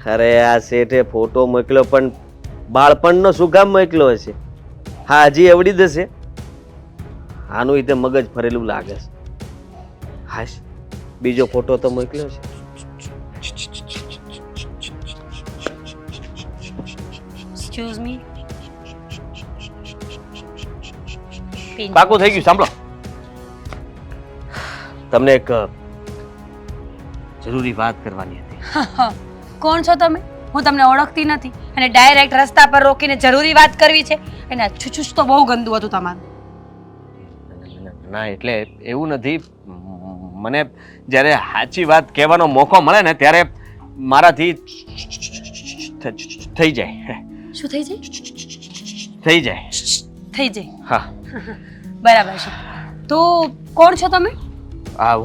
અરે આ શેઠે ફોટો મોકલ્યો પણ બાળપણનો શું કામ મોકલ્યો હશે? હા, હજી એવડી જ હશે. આનું રીતે મગજ ફરેલું લાગે છે. હાશ, બીજો ફોટો તો મોકલ્યો છે. Excuse me. પાકું થઈ ગયું. સાંભળો, તમને એક જરૂરી વાત કરવાની હતી. કોણ છો તમે? હું તમને ઓળખતી નથી અને ડાયરેક્ટ રસ્તા પર રોકીને જરૂરી વાત કરવી છે. અને આ છુછુછ તો બહુ ગંદુ હતું તમારું. ના, એટલે એવું નથી. મને જ્યારે સાચી વાત કહેવાનો મોકો મળે ને ત્યારે મારાથી થઈ જાય. શું થઈ જાય? થઈ જાય. થઈ જાય. હા. બરાબર છે. તો કોણ છો તમે?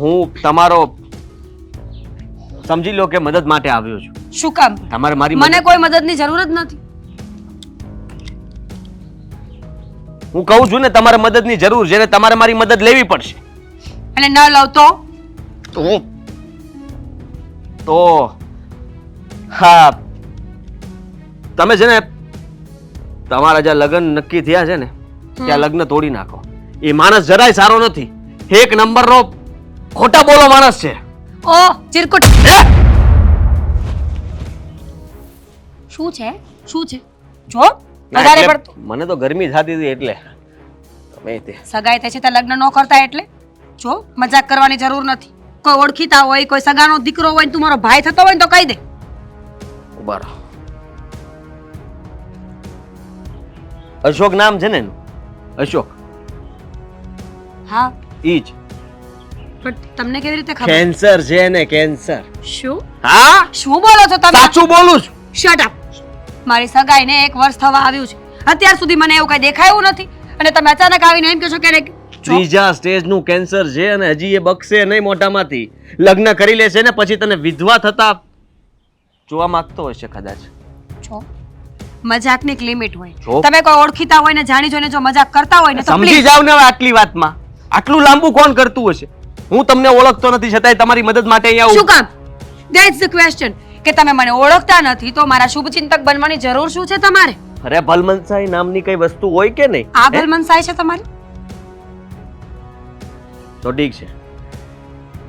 હું તમારો સમજી લો કે મદદ માટે આવ્યો છું. શું કામ? તમારે મારી મને કોઈ મદદની જરૂર જ નથી. હું કહું છું ને, તમારે મદદની જરૂર છે ને તમારે મારી મદદ લેવી પડશે. અને ન લઉં તો? તો હા, તમે છે ને તમારા જ્યાં લગ્ન નક્કી થયા છે ને ત્યાં લગ્ન તોડી નાખો. એ માણસ જરાય સારો નથી. એક નંબરનો ખોટા બોલો માણસ છે. ઓ ચિરકુટ. શું છે? શું છે? જો વધારે પડતું. મને તો ગરમી થતી હતી એટલે તમે તે સગાઈ થઈ છે તો લગ્ન ન કરતા એટલે? જો મજાક કરવાની જરૂર નથી. કોઈ ઓળખીતા હોય, કોઈ સગાનો દીકરો હોય, તું મારો ભાઈ થતો હોય ને તો કહી દે. ઉભા રહો. અશોક નામ છે ને એનું? અશોક. હા, ઈ જ. પણ તમને કેવી રીતે ખબર? કેન્સર છે ને, કેન્સર. શું? હા, શું બોલો છો તમે? સાચું બોલું છું. Shut up. મારી સગાઈને 1 વર્ષ થવા આવ્યું છે. અત્યાર સુધી મને એવું કઈ દેખાયું નથી અને તમે અચાનક આવીને એમ કહો છો કે ત્રીજા સ્ટેજનું કેન્સર છે અને હજી એ બકશે નહીં મોઢામાંથી. લગ્ન કરી લેશે ને પછી તને વિધવા થતા જોવા માંગતો હશે કદાચ. છો મજાકની એક લિમિટ હોય. જો. તમે કોઈ ઓળખીતા હોય ને જાણી જોઈને જો મજાક કરતા હોય ને તો સમજી please. જાવ ને હવે આટલી વાતમાં. આટલું લાંબુ કોણ કરતું હશે? હું તમને ઓળખતો નથી છતાંય તમારી મદદ માટે અહીંયા શું કામ? That's the question. કે તમે મને ઓળખતા નથી તો મારા શુભચિંતક બનવાની જરૂર શું છે તમારે? અરે ભલમનસાઈ નામની કઈ વસ્તુ હોય કે નહીં? આ ભલમનસાઈ છે તમારી? તો ઠીક છે.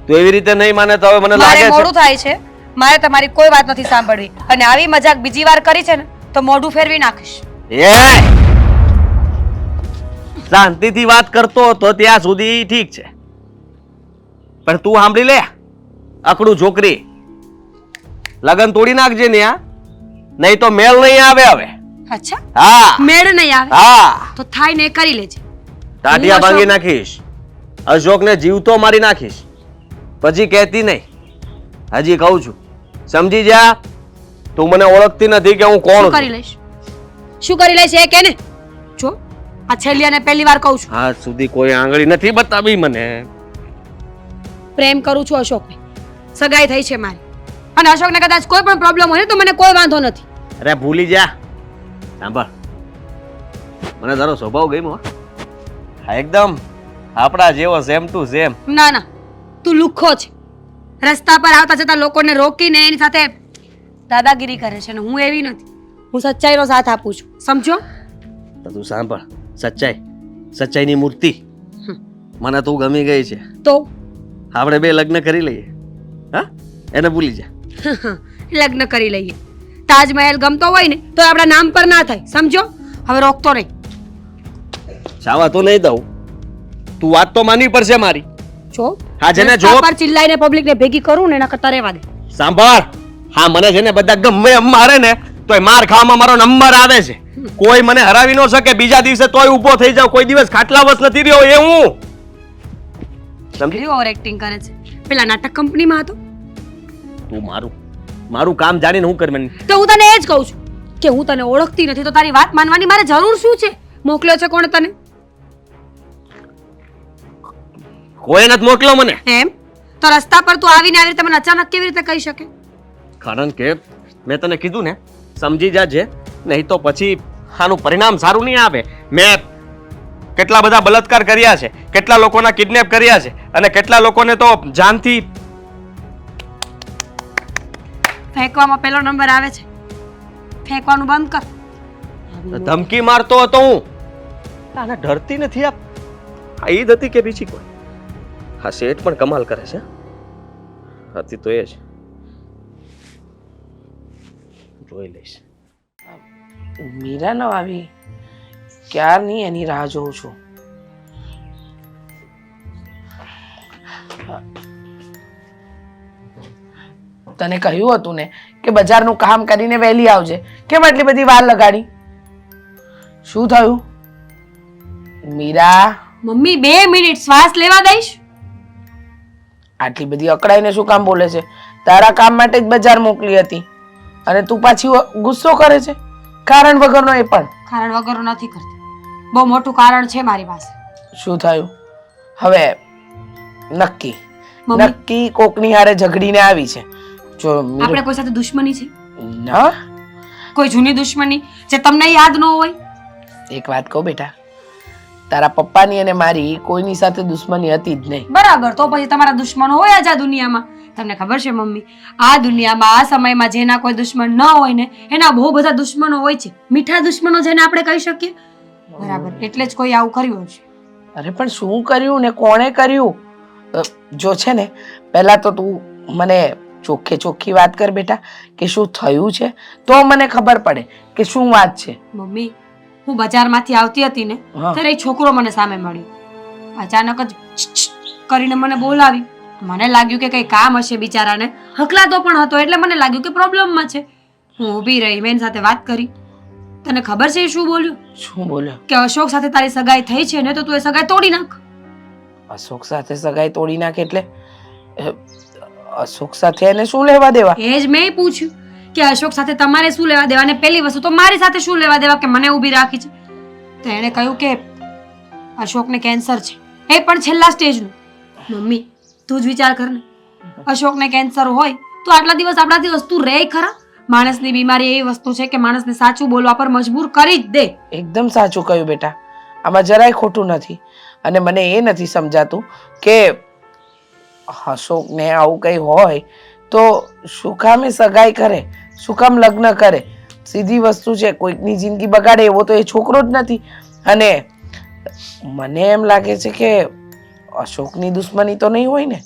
તો એવી રીતે નહીં માને તો હવે મને મારે લાગે છે મોડું થાય છે. મારે તમારી કોઈ વાત નથી સાંભળવી અને આવી મજાક બીજી વાર કરી છે ને તો મોઢું ફેરવી નાખીશ. એ શાંતિથી વાત કરતો હતો ત્યાં સુધી ઠીક છે, પણ તું સાંભળી લે અકડું છોકરી, લગન તોડી નાખજે ને આ, નહીં તો મેળ નહીં આવે હવે. અચ્છા, હા મેળ નહીં આવે હા, તો થાય ને કરી લેજે. ટાટિયા ભાંગી નાખીશ, અશોકને જીવતો મારી નાખીશ, પછી કહેતી નહીં. હજી કહું છું, સમજી જા. તું મને ઓળખતી નથી કે હું કોણ શું કરી છું. લઈશ? શું કરી લઈશ એ કે ને? જો આ છેલ્લી અને પહેલી વાર કહું છું, આજ સુધી કોઈ આંગળી નથી બતાવી મને. પ્રેમ કરું છું અશોકને. સગાઈ થઈ છે મારી અને અશોકને કદાચ કોઈ પણ પ્રોબ્લેમ હોય ને તો મને કોઈ વાંધો નથી. અરે ભૂલી જા. સાંભળ, મને તારો સ્વભાવ ગમ્યો હો. હા, એકદમ આપણા જેવો સેમ ટુ સેમ. ના ના, તું લુખ્ખો છે. રસ્તા પર આવતા જતા લોકોને રોકીને એની સાથે દાદાગીરી કરે છે ને હું એવી નથી. હું સચ્ચાઈનો સાથ આપું છું, સમજો? તો તું સાંભળ, સચ્ચાઈની મૂર્તિ મને તું ગમી ગઈ છે. તો આપણે બે લગ્ન કરી લઈએ. હા, એને ભૂલી જા. લગ્ન કરી લઈએ. તાજમહેલ ગમતો હોય ને તો આપણા નામ પર ના થાય, સમજો? હવે રોકતો નહીં. ચાવા તો નહીં દઉં, તું વાત તો માનવી પડશે મારી. જો હા, જેને રસ્તા જો પર ચિલ્લાઈને પબ્લિકને ભેગી કરું ને એના કરતા રહેવા દે. સાંભળ, હા, મને છે ને બધા ગમે એમ મારે ને તોય માર ખાવામાં મારો નંબર આવે છે. કોઈ મને હરાવી ન શકે. બીજા દિવસે તોય ઊભો થઈ જાવ. કોઈ દિવસ ખાટલા વસ નથી રહ્યો એ હું. સમજી? ઓવર એક્ટિંગ કરે છે. પેલા નાટક કંપનીમાં હતો તું મારું કામ જાણીને હું કરવાની? તો હું તને એ જ કહું છું કે હું તને ઓળખતી નથી તો તારી વાત માનવાની મારે જરૂર શું છે? મોકલ્યો છે કોણે તને? કોઈ નથી મોકલ્યો મને. એમ તો રસ્તા પર તું આવીને આવી રીતે મને અચાનક કેવી રીતે કહી શકે? કારણ કે મેં તને કીધું ને, સમજી જાજે, નહીં તો પછી આનું પરિણામ સારું નહીં આવે. મેં કેટલા બધા બલાત્કાર કર્યા છે, કેટલા લોકોના કિડનેપ કર્યા છે અને કેટલા લોકોને તો જાનથી ફેંકવામાં પહેલો નંબર આવે છે. ફેંકવાનું બંધ કર. ધમકી મારતો હતો હું. આને ડરતી નથી આ ઈદ હતી કે બીજી કોઈ? હા, શેઠ પણ કમાલ કરે છે. હતી તો એ જ જોઈ લઈશ. મીરા ન આવી ક્યારની એની રાહ જોઉં છું. તને કહ્યું હતું ને કે બજારનું કામ કરીને વહેલી આવજે. કેમ આટલી બધી વાર લગાડી? શું થયું મીરા? મમ્મી 2 મિનિટ શ્વાસ લેવા દઈશ? આટલી બધી અકળાઈને શું કામ બોલે છે? તારા કામ માટે જ બજાર મોકલી હતી અને તું પાછી ગુસ્સો કરે છે કારણ વગરનો. એ પણ કારણ વગરનું નથી કરતી. બહુ મોટું કારણ છે મારી પાસે. શું થયું હવે? નક્કી મમ્મી, નક્કી કોકની હારે ઝઘડીને આવી છે. જો આપણે કોઈ સાથે દુશ્મની છે? ના, કોઈ જૂની દુશ્મની જે તમને યાદ ન હોય? એક વાત કહું બેટા, તારા પપ્પાની અને મારી કોઈની સાથે દુશ્મની હતી જ નહીં. બરાબર, તો પછી તમારા દુશ્મનો હોય જ આ દુનિયામાં. તમને ખબર છે મમ્મી, આ દુનિયામાં આ સમયમાં જેના કોઈ દુશ્મન ન હોય ને એના બહુ બધા દુશ્મનો હોય છે. મીઠા દુશ્મનો જેને આપણે કહી શકીએ. બરાબર, એટલે જ કોઈ આવું કર્યું છે. અરે પણ શું કર્યું ને કોણે કર્યું? જો છે ને, પહેલા તો તું મને ચોખ્ખે ચોખ્ખી વાત કર બેટા કે શું થયું છે, તો મને ખબર પડે કે શું વાત છે. મમ્મી, હું બજારમાંથી આવતી હતી ને ત્યારે એક છોકરો મને સામે મળ્યો. અચાનક જ કરીને મને બોલાવી. મને લાગ્યું કે કઈ કામ હશે બિચારાને. હકલાતો પણ હતો એટલે મને લાગ્યું કે પ્રોબ્લેમમાં છે. હું ઊભી રહી, મેં એની સાથે વાત કરી. તને ખબર છે એ શું બોલ્યો? શું બોલ્યો? કે અશોક સાથે તારી સગાઈ થઈ છે ને તો તું એ સગાઈ તોડી નાખ. અશોક સાથે સગાઈ તોડી નાખ એટલે અશોક સાથે એને શું લેવા દેવા? એ જ મેં પૂછ્યું કે અશોક સાથે તમારે શું લેવા દેવા, અને પહેલી વસ્તુ તો મારી સાથે શું લેવા દેવા કે મને ઊભી રાખી છે. તો એણે કહ્યું કે અશોકને કેન્સર છે, એ પણ છેલ્લા સ્ટેજનું. મમ્મી, તું જ વિચાર કર ને, અશોકને કેન્સર હોય તો આટલા દિવસ આપણાથી વસ્તુ રહે ખરા? માણસની બીમારી એવી વસ્તુ છે કે માણસને સાચું બોલવા પર મજબૂર કરી જ દે. એકદમ સાચું કહ્યું બેટા, આમાં જરાય ખોટું નથી. અને મને એ નથી સમજાતું કે અશોકને આવું કંઈ હોય તો શું કામ એ સગાઈ કરે, શું કામ લગ્ન કરે? સીધી વસ્તુ છે, કોઈકની જિંદગી બગાડે એવો તો એ છોકરો જ નથી. અને મને એમ લાગે છે કે અશોકની દુશ્મની તો નહીં હોય ને,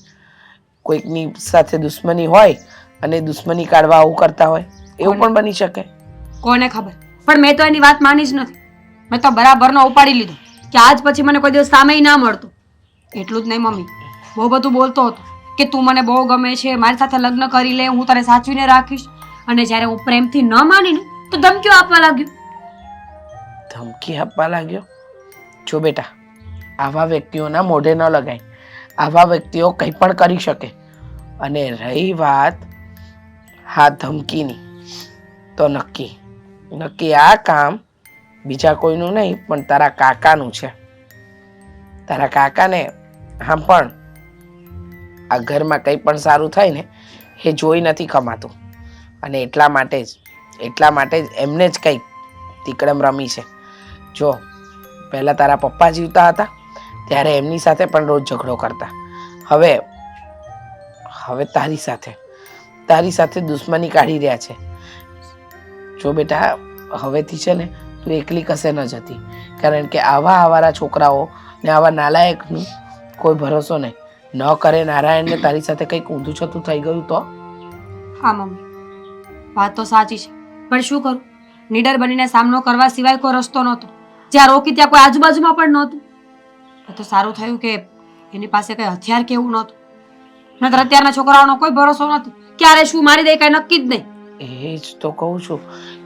કોઈકની સાથે દુશ્મની હોય અને દુશ્મની કાઢવા આવું કરતા હોય, એવું પણ બની શકે. કોને ખબર, પણ મેં તો એની વાત માની જ નથી. મેં તો બરાબરનો ઉપાડી લીધો કે આજ પછી મને કોઈ દિવસ સામે ના મળતો. એટલું જ નહીં મમ્મી, બહુ બધું બોલતો હતો કે તું મને બહુ ગમે છે, મારી સાથે લગ્ન કરી લે, હું તને સાચવીને રાખીશ. અને જ્યારે હું પ્રેમથી ન માનીને તો ધમકીઓ આપવા લાગ્યો. ધમકી આપવા લાગ્યો? જો બેટા, આવા વ્યક્તિઓના મોઢે ન લગાય. આવા વ્યક્તિઓ કંઈ પણ કરી શકે. અને રહી વાત હા ધમકીની, તો નક્કી આ કામ બીજા કોઈનું નહીં પણ તારા કાકાનું છે. તારા કાકાને આમ પણ આ ઘરમાં કંઈ પણ સારું થાય ને એ જોઈ નથી ખમાતું. અને એટલા માટે જ એમને જ કંઈક તીકડમ રમી છે. જો પહેલાં તારા પપ્પા જીવતા હતા ત્યારે એમની સાથે પણ રોજ ઝઘડો કરતા. હવે તારી સાથે દુશ્મની કાઢી રહ્યા છે. જો બેટા, હવેથી છે ને તું એકલી કશે ન જતી, કારણ કે આવા આવારા છોકરાઓ ને આવા નાલાયકનું કોઈ ભરોસો નહીં. ન કરે નારાયણને તારી સાથે કંઈક ઊંધું છતું થઈ ગયું તો? હા મમ્મી, વાત તો સાચી છે, પણ શું કરું? નીડર બનીને સામનો કરવા સિવાય કોઈ રસ્તો નહોતો. જ્યાં રોકી ત્યાં કોઈ આજુબાજુમાં પણ નહોતું. તો સારું થયું કે એની પાસે કઈ હથિયાર કે એવું નહોતું. નતર અત્યારના છોકરાઓનો કોઈ ભરોસો નથી, ક્યારે શું મારી દે કઈ નક્કી જ નહીં. એ જ તો કહું છું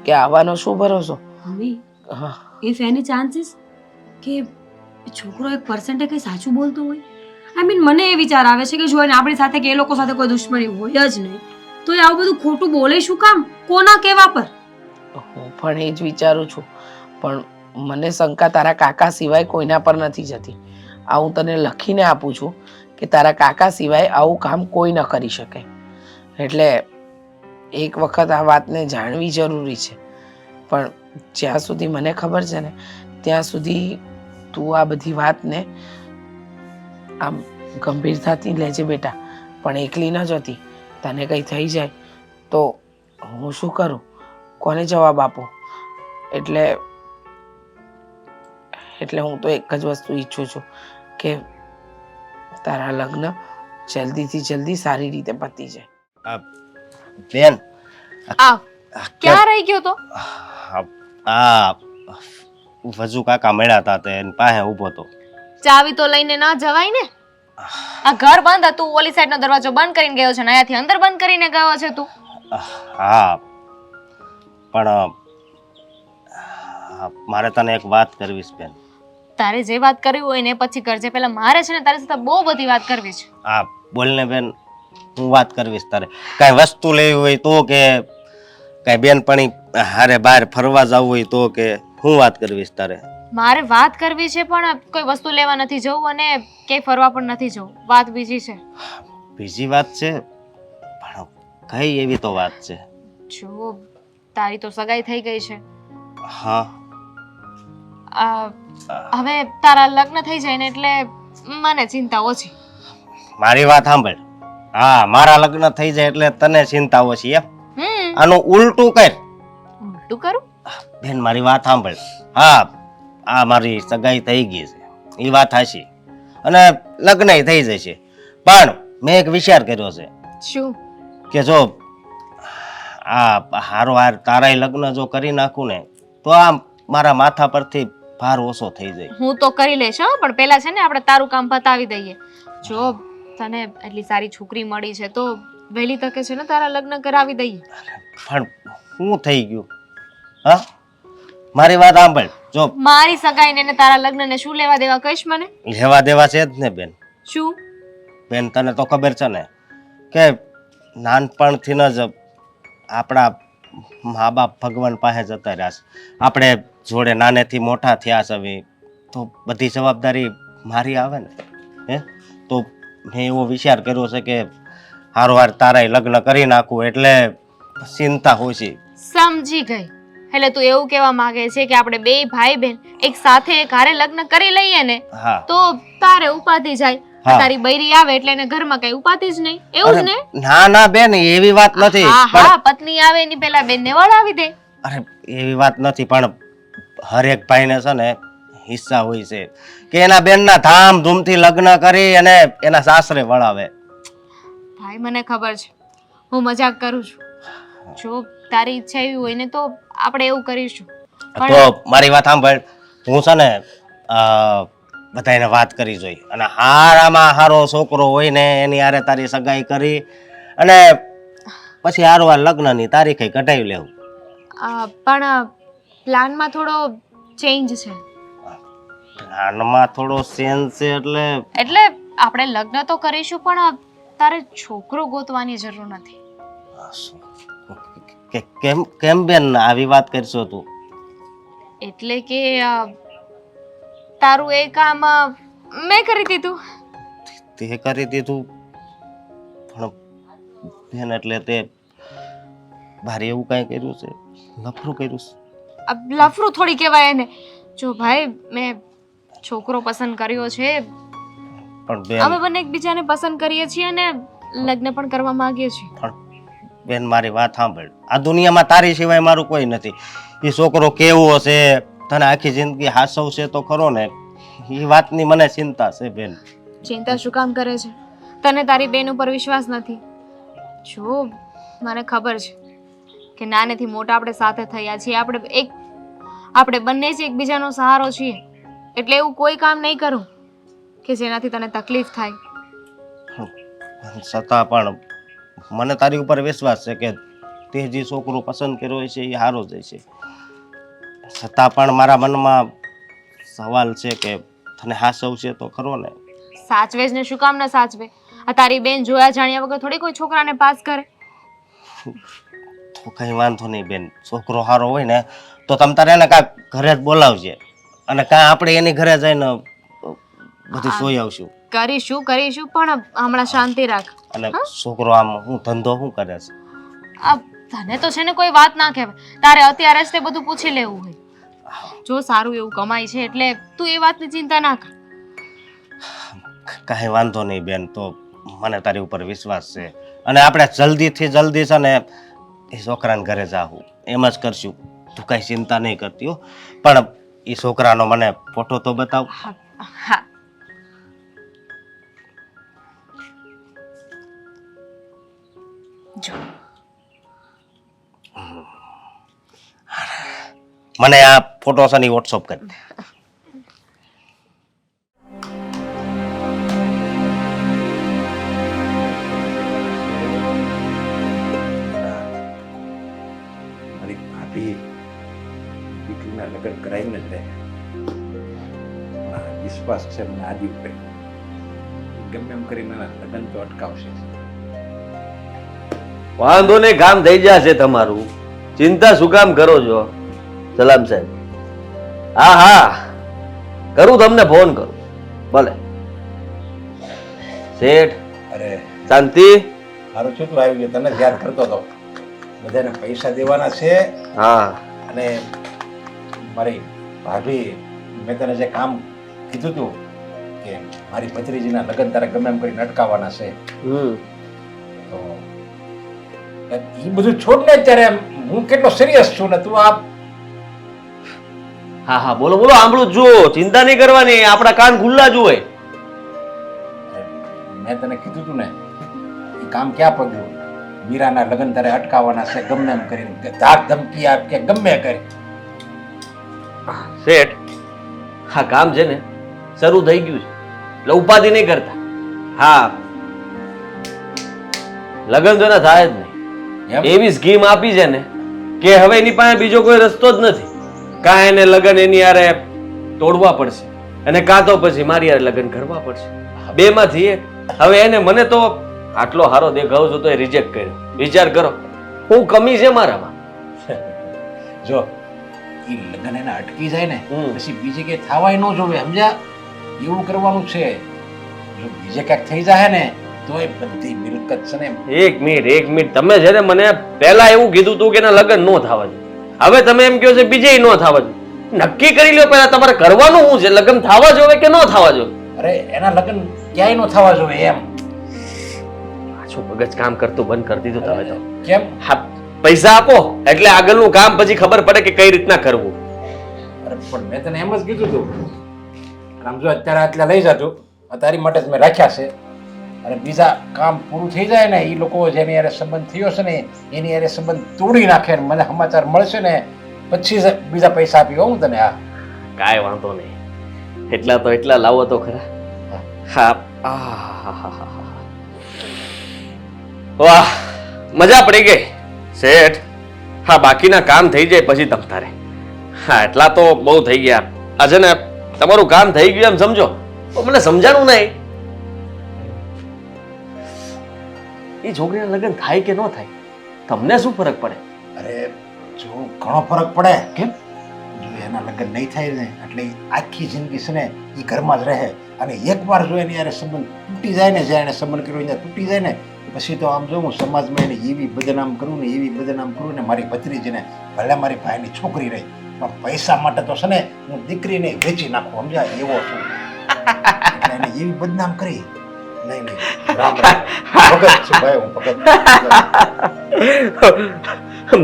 કે આવાનો શું ભરોસો? મમ્મી, હા, ઇફ એની ચાન્સીસ કે છોકરો 1% કઈ સાચું બોલતો હોય. આઈ મીન, મને એ વિચાર આવે છે કે જો એને આપણી સાથે કે એ લોકો સાથે કોઈ દુશ્મની હોય જ નહીં તો એ આવું બધું ખોટું બોલે શું કામ? કોના કહેવા પર? હું પણ એ જ વિચારું છું, પણ મને શંકા તારા કાકા સિવાય કોઈના પર નથી જતી. આ હું તને લખીને આપું છું કે તારા કાકા સિવાય આવું કામ કોઈ ન કરી શકે. એટલે એક વખત આ વાતને જાણવી જરૂરી છે. પણ જ્યાં સુધી મને ખબર છે ને ત્યાં સુધી તું આ બધી વાતને આમ ગંભીરતાથી લેજે બેટા, પણ એકલી ન જતી. તને કંઈ થઈ જાય તો હું શું કરું? કોને જવાબ આપું? એટલે હું તો એક જ વસ્તુ ઈચ્છું છું કે તારા લગ્ન જલ્દીથી જલ્દી સારી રીતે પતી જાય. આ બેન આવ ક્યાં રહી ગયો તો? આ વજુ કાકા મળ્યા હતા તે એની પાસે ઊભો હતો. ચાવી તો લઈને ના જવાય ને. આ ઘર બંધ હતું, ઓલી સાઈડનો દરવાજો બંધ કરીને ગયો છે ને અહીંયાથી અંદર બંધ કરીને ગયો છે તું. હા પણ મારે તને એક વાત કરવી છે બેન. તારે જે વાત કરવી હોય ને પછી કરજે, પેલા મારે છે ને તારી સાથે બહુ બધી વાત કરવી છે. હા બોલને બેન, હું વાત કરવીશ તારે. કાંઈ વસ્તુ લેવી હોય તો, કે કાંઈ બેનપણી હારે બહાર ફરવા જવું હોય તો, કે હું વાત કરવીશ તારે? મારે વાત કરવી છે પણ કોઈ વસ્તુ લેવા નથી જવું અને ક્યાંય ફરવા પણ નથી જવું. વાત બીજી છે. બીજી વાત છે? પણ કઈ એવી તો વાત છે? જો તારી તો સગાઈ થઈ ગઈ છે. હા હવે તારા લગ્ન થઈ જાય ને એટલે મને ચિંતા ઓછી. મારી વાત સાંભળ. હા મારા લગ્ન થઈ જાય એટલે તને ચિંતા ઓછી એમ? આનું ઉલટું કર. ઉલટું કરું? બેન મારી વાત સાંભળ. હા આ મારી સગાઈ થઈ ગઈ છે એ વાત હાચી, અને લગ્ન થઈ જશે, પણ મેં એક વિચાર કર્યો છે શું? કે જો આ હારો હાર તારાય લગ્ન જો કરી નાખું ને તો આ મારા માથા પરથી ભાર ઓછો થઈ જાય. હું તો કરી લઈશ હો, પણ પેલા છે ને આપણે તારું કામ પતાવી દઈએ. જો તને એટલી સારી છોકરી મળી છે તો વહેલી તકે છે ને તારા લગ્ન કરાવી દઈએ. પણ શું થઈ ગયું? હા મારી વાત સાંભળ. જો મારી સગાઈને ને તારા લગ્ન ને શું લેવા દેવા કહીશ મને? લેવા દેવા છે જ ને બેન. શું? બેન તને તો ખબર છે ને કે નાનપણથી જ આપણા મા બાપ ભગવાન પાસે જતા રહ્યા છે. આપણે જોડે નાનેથી મોટા થયા છે, તો બધી જવાબદારી મારી આવે ને. હે તો મેં એવો વિચાર કર્યો છે કે હારોહાર તારાય લગ્ન કરી નાખું એટલે ચિંતા ઓછી. સમજી ગઈ. એટલે તું એવું કહેવા માંગે છે કે આપણે બે ભાઈ બહેન એક સાથે એક હારે લગ્ન કરી લઈએ ને હા તો તારે ઉપાધિ જાય. હા. તારી બૈરી આવે એટલે એને ઘરમાં કઈ ઉપાધિ જ નહીં, એવું જ ને? ના ના બેન એવી વાત નથી. હા પણ હા, પત્ની આવે એની પેલા બેનને વળાવી દે. અરે એવી વાત નથી, પણ હરેક ભાઈને છે ને હિસ્સા હોય છે કે એના બેનના ધામધૂમથી લગ્ન કરી અને એના સાસરે વળાવે. ભાઈ મને ખબર છે, હું મજાક કરું છું. જો તારી ઈચ્છા એવી હોય ને તો આપણે એવું કરીશું. તો મારી વાત સાંભળ. હું છે ને બધાને વાત કરી જોઈ, અને હારામાં હારો છોકરો હોય ને એની હારે તારી સગાઈ કરી અને પછી હારવાર લગ્નની તારીખે કઢાવી લેવું. પણ પ્લાનમાં થોડો ચેન્જ છે. પ્લાનમાં થોડો સેન્સ છે એટલે આપણે લગ્ન તો કરીશું પણ તારે છોકરો ગોતવાની જરૂર નથી. કેમ કેમ બેન આવી વાત કરશો તું? એટલે કે તારું એ કામ મેં કરી દીધું. તે કરી દીધું? પણ બેન એટલે તે ભારે એવું કઈ કર્યું છે? લફરું કર્યું છે? લફરું થોડી કહેવાય એને. જો ભાઈ મેં છોકરો પસંદ કર્યો છે. પણ બેન અમે બંને એકબીજાને પસંદ કરીએ છીએ અને લગ્ન પણ કરવા માંગીએ છીએ. પણ બેન મારી વાત સાંભળ. આ દુનિયામાં તારી સિવાય મારું કોઈ નથી. એ છોકરો કેવો છે, તને આખી જિંદગી હાસવશે તો ખરો ને, એ વાતની મને ચિંતા છે બેન. ચિંતા શું કામ કરે છે? તને તારી બેન ઉપર વિશ્વાસ નથી? જો મને ખબર છે કે નાનેથી મોટા આપણે સાથે થયા છીએ, આપણે બંને જ એકબીજાનો સહારો છીએ, એટલે એવું કોઈ કામ નહીં કરું કે જેનાથી તને તકલીફ થાય. છતાં પણ મને તારી ઉપર વિશ્વાસ છે કે તે જે છોકરો પસંદ કર્યો છે એ સારો જ છે. છતાં પણ મારા મનમાં સવાલ છે કે તને હાસવશે તો ખરો ને? સાચવે જ ને, શું કામ ન સાચવે? આ તારી બેન જોયા જાણ્યા વગર થોડી કોઈ છોકરાને પાસ કરે. તો કઈ વાંધો નહીં બેન, છોકરો સારો હોય ને તો તમ તારે એને કાંઈક ઘરે જ બોલાવજે, અને કાંઈ આપણે એની ઘરે જઈને બધું જોઈ આવશું. કરીશું પણ હમણાં શાંતિ રાખ. અને છોકરો આમ હું ધંધો શું કરે છે? તને તો છે ને કોઈ વાત ના કહેવાય. તારે અત્યારે જ તે બધું પૂછી લેવું હોય. જો સારું એવું કમાય છે એટલે તું એ વાતની ચિંતા ના કર. કાંઈ વાંધો નહીં બેન, તો મને તારી ઉપર વિશ્વાસ છે, અને આપણે જલ્દીથી જલ્દી છે ને એ છોકરાને ઘરે જાઉં એમ જ કરશું. તું કાંઈ ચિંતા નહીં કરતી હો. પણ એ છોકરાનો મને ફોટો તો બતાવ. હા હા જો મને આ ફોટો છે ને વોટ્સઅપ કરી દે. મારી ભાભી દીકરીના લગ્ન કરાવીને જ રહે. મારા વિશ્વાસ છે મને આદિ ઉપર. ગમે એમ કરીને એના લગ્ન તો અટકાવશે. વાંધો નહીં, કામ થઈ જશે તમારું. ચિંતા શું કામ કરો છો સલામ સાહેબ? હા હા, કરું, તમને ફોન કરું. ભલે શેઠ. અરે શાંતિ? મારું શું તું આવી ગયો? તને ધ્યાન કરતો હતો. બધાને પૈસા દેવાના છે. હા અને મારી ભાભી, મેં તને જે કામ કીધું હતું કે મારી ભત્રીજીના લગ્ન તારે ગમે એમ કરીને અટકાવવાના છે, તો એ બધું છોડ ને. અત્યારે હું કેટલો સિરિયસ છું ને તું આ. હા હા, બોલો બોલો, સાંભળું જ જુઓ, ચિંતા નહીં કરવાની, આપણા કાન ખુલ્લા જ હોય. મેં તને કીધું તું ને એ કામ ક્યાં પગ્યું? મીરાના લગ્ન તારે અટકાવવાના છે ગમે એમ કરીને, કે ધાક ધમકી આપ કે ગમે કરી. શેઠ, હા કામ છે ને શરૂ થઈ ગયું છે, એટલે ઉપાધિ નહીં કરતા. હા, લગ્ન તો ના થાય જ નહીં. એવી સ્કીમ આપી છે ને કે હવે એની પાસે બીજો કોઈ રસ્તો જ નથી. કાં એને લગ્ન એની યારે તોડવા પડશે અને કાં તો પછી મારી યારે લગ્ન કરવા પડશે. બે માંથી એક. હવે એને મને તો આટલો સારો દેખાવ છો તો એ રિજેક્ટ કર્યો. વિચાર કરો, હું કમી છે મારામાં. જો એ લગ્ન એને અટકી જાય ને હમ. પછી બીજે કઈ થવાય ન જોવે, સમજ્યા? એવું કરવાનું છે. જો બીજે ક્યાંક થઈ જાય ને તો એ બધી મિલકત છે ને. એક મિનિટ, તમે છે ને મને પહેલા એવું કીધું તું કે એના લગ્ન નો થવા જોઈએ. હવે તમે એમ કહો છો બીજે નો થવા જોઈએ. નક્કી કરી લો પહેલા તમારે કરવાનું શું છે? લગ્ન થવા જોઈએ કે ન થવા જોઈએ? અરે એના લગ્ન ક્યાંય ન થવા જોવે એમ. પાછું મગજ કામ કરતું બંધ કરી દીધું તમે તો. કેમ? હા, પૈસા આપો એટલે આગળનું કામ પછી ખબર પડે કે કઈ રીતના કરવું. અરે પણ મેં તને એમ જ કીધું તું. આમ જો અત્યારે આટલા લઈ જતું, તારી માટે જ મેં રાખ્યા છે. અને બીજા કામ પૂરું થઈ જાય ને, એ લોકો જેની યારે સંબંધ થયો છે ને એની યારે સંબંધ તોડી નાખે ને મને સમાચાર મળશે ને પછી જ બીજા પૈસા આપી હું તને. હા કાંઈ વાંધો નહીં, એટલા લાવો તો ખરા. હા, વાહ, મજા પડી ગઈ શેઠ. હા, બાકીના કામ થઈ જાય પછી તમ તારે. હા, એટલા તો બહુ થઈ ગયા. આજે ને તમારું કામ થઈ ગયું એમ સમજો. મને સમજાણું નહીં, એ છોકરીના લગ્ન થાય કે ન થાય તમને શું ફરક પડે? અરે જો ઘણો ફરક પડે. કેમ? જો એના લગ્ન નહીં થાય ને એટલે આખી જિંદગી છે ને એ ઘરમાં જ રહે. અને એકવાર જો એની યારે સંબંધ તૂટી જાય ને, જ્યાં એને સંબંધ કર્યો ત્યાં તૂટી જાય ને પછી તો આમ જો હું સમાજમાં એને એવી બદનામ કરું ને એવી બદનામ કરું ને, મારી ભત્રીજીને ભલે મારી ભાઈની છોકરી રહી પણ પૈસા માટે તો છે ને હું દીકરીને વેચી નાખું, સમજ્યા? એવો છું. એટલે એને એવી બદનામ કરી. નહીં રામ રામ. ભગત છું ભાઈ, હું ભગત.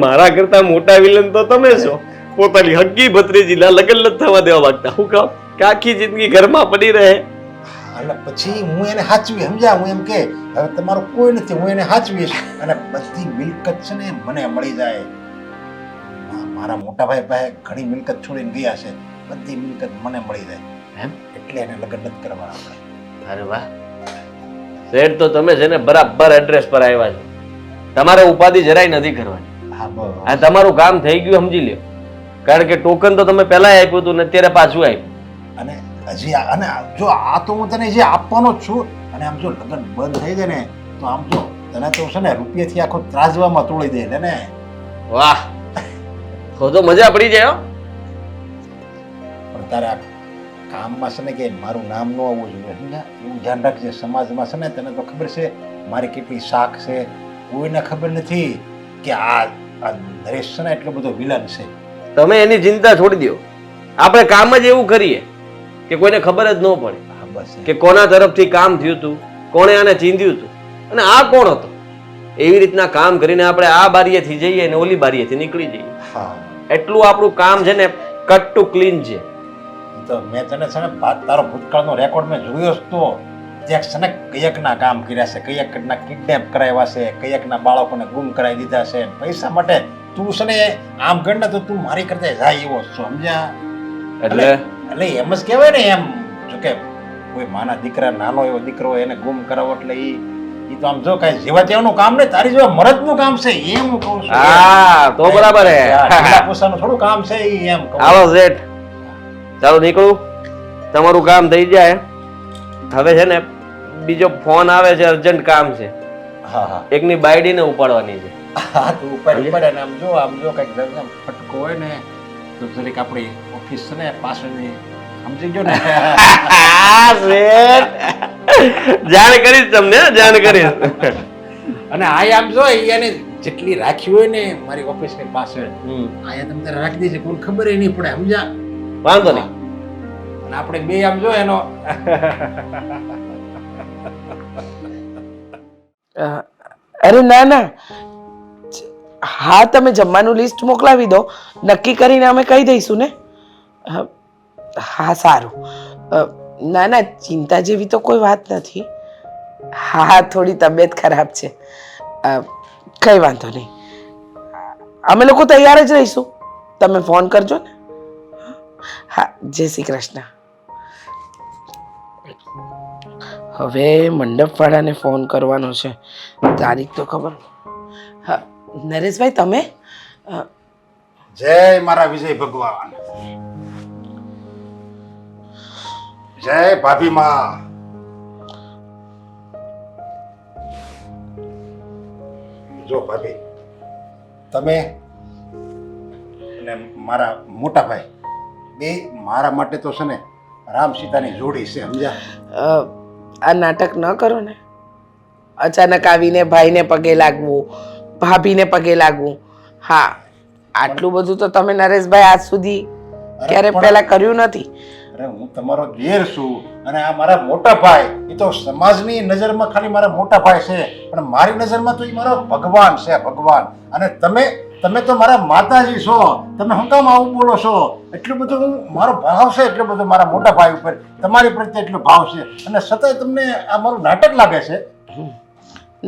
મારા કરતા મોટા વિલન તો તમે છો. પોતાની હગી ભત્રીજીના લગ્ન નથી થવા દેવા માંગતા. હું કામ કે આખી જિંદગી ઘરમાં પડી રહે? એટલે પછી હું એને સાચવી, સમજ્યા? હું એમ કે હવે તમારું કોઈ નથી, હું એને સાચવીશ અને બધી મિલકત છે ને મને મળી જાય. મારા મોટા ભાઈ પાસે ઘણી મિલકત છોડીને ગયા છે, બધી મિલકત મને મળી જાય એમ? એટલે એને લગ્ન નથી કરવાના આપણે. અરે વાહ શેઠ, તો તમે છે ને બરાબર એડ્રેસ પર આવ્યા છો. તમારે ઉપાધિ જરાય નથી કરવાની. હા બસ. આ તમારું કામ થઈ ગયું સમજી લ્યો. કારણ કે ટોકન તો તમે પહેલા આપ્યું હતું ને અત્યારે પાછું આપ્યું. અને હજી અને જો આ તો હું તને જે આપવાનો જ છું. અને આમ જો લગ્ન બંધ થઈ જાય ને તો આમ જો તને તો છે ને રૂપિયાથી આખો ત્રાજવામાં તોડી દે ને. વાહ, તો મજા પડી જાય હો. પણ તારે આ કામમાં છે ને કે મારું નામ ન આવવું જોઈએ, સમજ્યા? એવું ધ્યાન રાખજે. સમાજમાં છે ને તને તો ખબર છે મારી કેટલી શાખ છે, કોઈને ખબર નથી કે આ નરેશ છે ને એટલો બધો વિલન છે. તમે એની ચિંતા છોડી દો. આપણે કામ જ એવું કરીએ કે કોઈને ખબર જ ન પડે હા બસ. કે કોના તરફથી કામ થયું હતું, કોણે આને ચીંધ્યું હતું અને આ કોણ હતો. એવી રીતના કામ કરીને આપણે આ બારીએથી જઈએ ને ઓલી બારીએથી નીકળી જઈએ. હા એટલું આપણું કામ છે ને કટ ટુ ક્લીન છે. ઈ તો મેં તને છે ને તારો ભૂતકાળનો રેકોર્ડ મેં જોયો જ તો ત્યાં છે ને કયકના કામ કર્યા છે, કયકના કિડનેપ કરાવ્યા છે, કયકના બાળકોને ગુમ કરાવી દીધા છે. પૈસા માટે તું છે ને આમ ગણ ને તો તું મારી કરતા જાય એવો છો, સમજ્યા? એટલે એટલે એમ જ કહેવાય ને, એમ જો કે કોઈ માના દીકરા નાનો એવો દીકરો હોય એને ગુમ કરાવો એટલે ઈ તો આમ જો કઈ જેવા તેવાનું કામ નહીં, તારી જેવા મરદનું કામ છે એમ હું કહું છું. હા તો બરાબર હે. ઢીલા પૂસાનું થોડું કામ છે ઈ એમ કહું. હાલો શેઠ, ચાલો નીકળું, તમારું કામ થઈ જાય. હવે છે ને બીજો ફોન આવે છે, અર્જન્ટ કામ છે. હા હા એકની બાયડીને ઉપાડવાની છે. હા તું ઉપર પડે ને આમ જો કઈક ફટકો હોય ને તો જરીક આપણી ઓફિસ છે ને પાછળની સમજી ગયો ને. જાણ કરીશ તમને, જાણ કરીશ. અને આ આમ જો એને જેટલી રાખી હોય ને મારી ઓફિસ ની પાછળ આયા તમને રાખી દેજે, કોઈ ખબર નહીં પડે, સમજ્યા? વાંધો નહીં. અને આપણે બે આમ જો એનો અરે ના ના, હા તમે જમવાનું લિસ્ટ મોકલાવી દો, નક્કી કરીને અમે કહી દઈશું ને. હા સારું. ના ના, ચિંતા જેવી તો કોઈ વાત નથી. હા થોડી તબિયત ખરાબ છે, કઈ વાંધો નહીં. અમે લોકો તૈયાર જ રહીશું, તમે ફોન કરજો ને. હા, જય શ્રી કૃષ્ણ. હવે મંડપવાળાને ફોન કરવાનો છે, તારીખ તો ખબર. હા નરેશભાઈ તમે? જય મારા વિજય ભગવાન, જય ભાભી માં. જો ભાભી, તમે અને મારા મોટા ભાઈ બે મારા માટે તો છે ને રામ સીતાની જોડી છે, સમજ્યા? આ નાટક ન કરો ને. અચાનક આવીને ભાઈને પગે લાગવું, ભાભીને પગે લાગવું. હા આટલું બધું તો તમે નરેશભાઈ આજ સુધી ક્યારે પહેલા કર્યું નથી. અરે હું તમારો દેર છું અને આ મારા મોટા ભાઈ, એ તો સમાજની નજરમાં ખાલી મારા મોટા ભાઈ છે, પણ મારી નજરમાં તો એ મારો ભગવાન છે, ભગવાન. અને તમે તો મારા માતાજી છો, તમે શું કામ આવું બોલો છો? એટલું બધું મારો ભાવ છે, એટલો બધો મારા મોટા ભાઈ ઉપર તમારી પ્રત્યે એટલો ભાવ છે, અને છતાંય તમને આ મારું નાટક લાગે છે.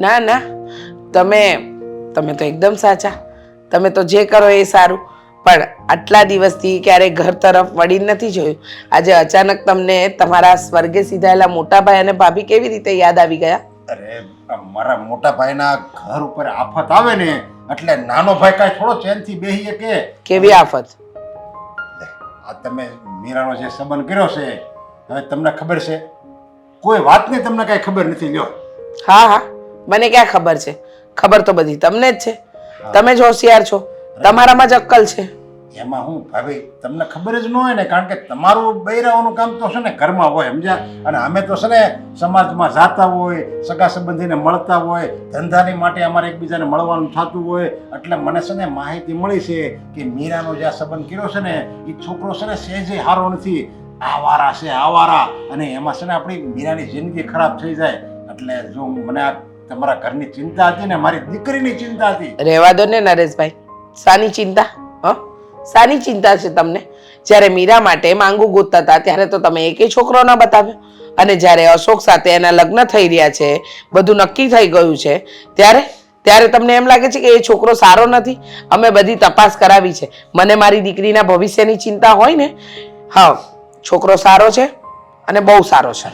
ના ના, તમે તો એકદમ સાચા. તમે તો જે કરો એ સારું, પણ આટલા દિવસથી ક્યારેય ઘર તરફ વળી નથી જોયું. આજે અચાનક તમને તમારા સ્વર્ગે સીધાયેલા મોટા ભાઈ અને ભાભી કેવી રીતે યાદ આવી ગયા? અરે મારા મોટા ભાઈના ઘર ઉપર આફત આવે ને એટલે નાનો ભાઈ કાંઈ થોડો ચેનથી બેહી શકે. કેવી આફત? આ તમે મીરાનો જે સંબંધ કર્યો છે, હવે તમને ખબર છે? કોઈ વાતની તમને કાંઈ ખબર નથી. લ્યો. હા હા, મને ક્યાં ખબર છે? ખબર તો બધી તમને જ છે. તમે જ હોશિયાર છો, તમારામાં જ અક્કલ છે. એમાં હું ભાભી તમને ખબર જ ન હોય ને, કારણ કે તમારું બૈરાઓનું કામ તો છે ને ઘરમાં હોય, સમજ્યા? અને અમે તો છે ને સમાજમાં જાતા હોય, સગા સંબંધીને મળતા હોય, ધંધાની માટે અમારે એકબીજાને મળવાનું થતું હોય, એટલે મને છે ને માહિતી મળી છે કે મીરાનો જે આ સંબંધ કર્યો છે ને એ છોકરો છે ને સહેજે સારો નથી, આવારા છે, આવારા. અને એમાં છે ને આપણી મીરાની જિંદગી ખરાબ થઈ જાય. એટલે જો મને આ તમારા ઘરની ચિંતા હતી ને, મારી દીકરીની ચિંતા હતી. રહેવા દો ને નરેશભાઈ, શાની ચિંતા? શાની ચિંતા છે તમને? જ્યારે મીરા માટે માંગુ ગોતતા હતા ત્યારે તો તમે એકેય છોકરો ન બતાવ્યો, અને જ્યારે અશોક સાથે એના લગ્ન થઈ રહ્યા છે, બધું નક્કી થઈ ગયું છે, ત્યારે તમને એમ લાગે છે કે એ છોકરો સારો નથી? અમે બધી તપાસ કરાવી છે. મને મારી દીકરીના ભવિષ્યની ચિંતા હોય ને. હા, છોકરો સારો છે અને બહુ સારો છે.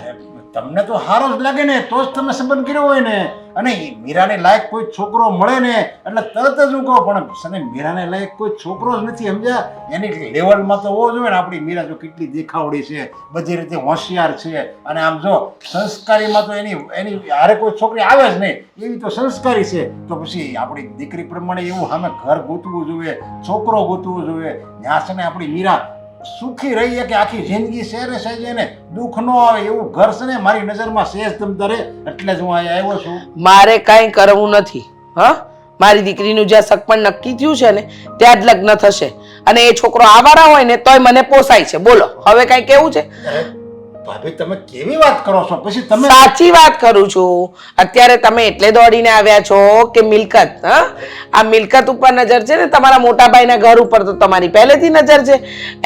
તમને તો સારો જ લાગે ને તો જ તમે સંબંધ કર્યો હોય ને. અને મીરાને લાયક કોઈ છોકરો મળે ને એટલે તરત જ હું કહું, પણ સને મીરાને લાયક કોઈ છોકરો જ નથી, સમજ્યા? એની લેવલમાં તો હોવો જોઈએ ને. આપણી મીરા જો કેટલી દેખાવડી છે, બધી રીતે હોશિયાર છે, અને આમ જો સંસ્કારીમાં તો એની હારે કોઈ છોકરી આવે જ નહીં, એવી તો સંસ્કારી છે. તો પછી આપણી દીકરી પ્રમાણે એવું સામે ઘર ગોતવું જોઈએ, છોકરો ગોતવું જોઈએ, ત્યાં છે ને આપણી મીરા સુખી રહીએ કે આખી જિંદગી શેરે સહેજે ને દુઃખ ન આવે એવું ઘર છે ને મારી નજરમાં સહેજ તમતારે. એટલે જ હું અહીંયા આવ્યો છું. મારે કાંઈ કરવું નથી. હા, મારી દીકરીનું જ્યાં સગપણ નક્કી થયું છે ને ત્યાં જ લગ્ન થશે. અને એ છોકરો આવારા હોય ને તોય મને પોસાય છે. બોલો હવે કાંઈ કેવું છે? ભાભી તમે કેવી વાત કરો છો? પછી તમે સાચી વાત કરું છું. અત્યારે તમે એટલે દોડીને આવ્યા છો કે મિલકત, હા, આ મિલકત ઉપર નજર છે ને તમારા મોટા ભાઈના ઘર ઉપર તો તમારી પહેલેથી નજર છે.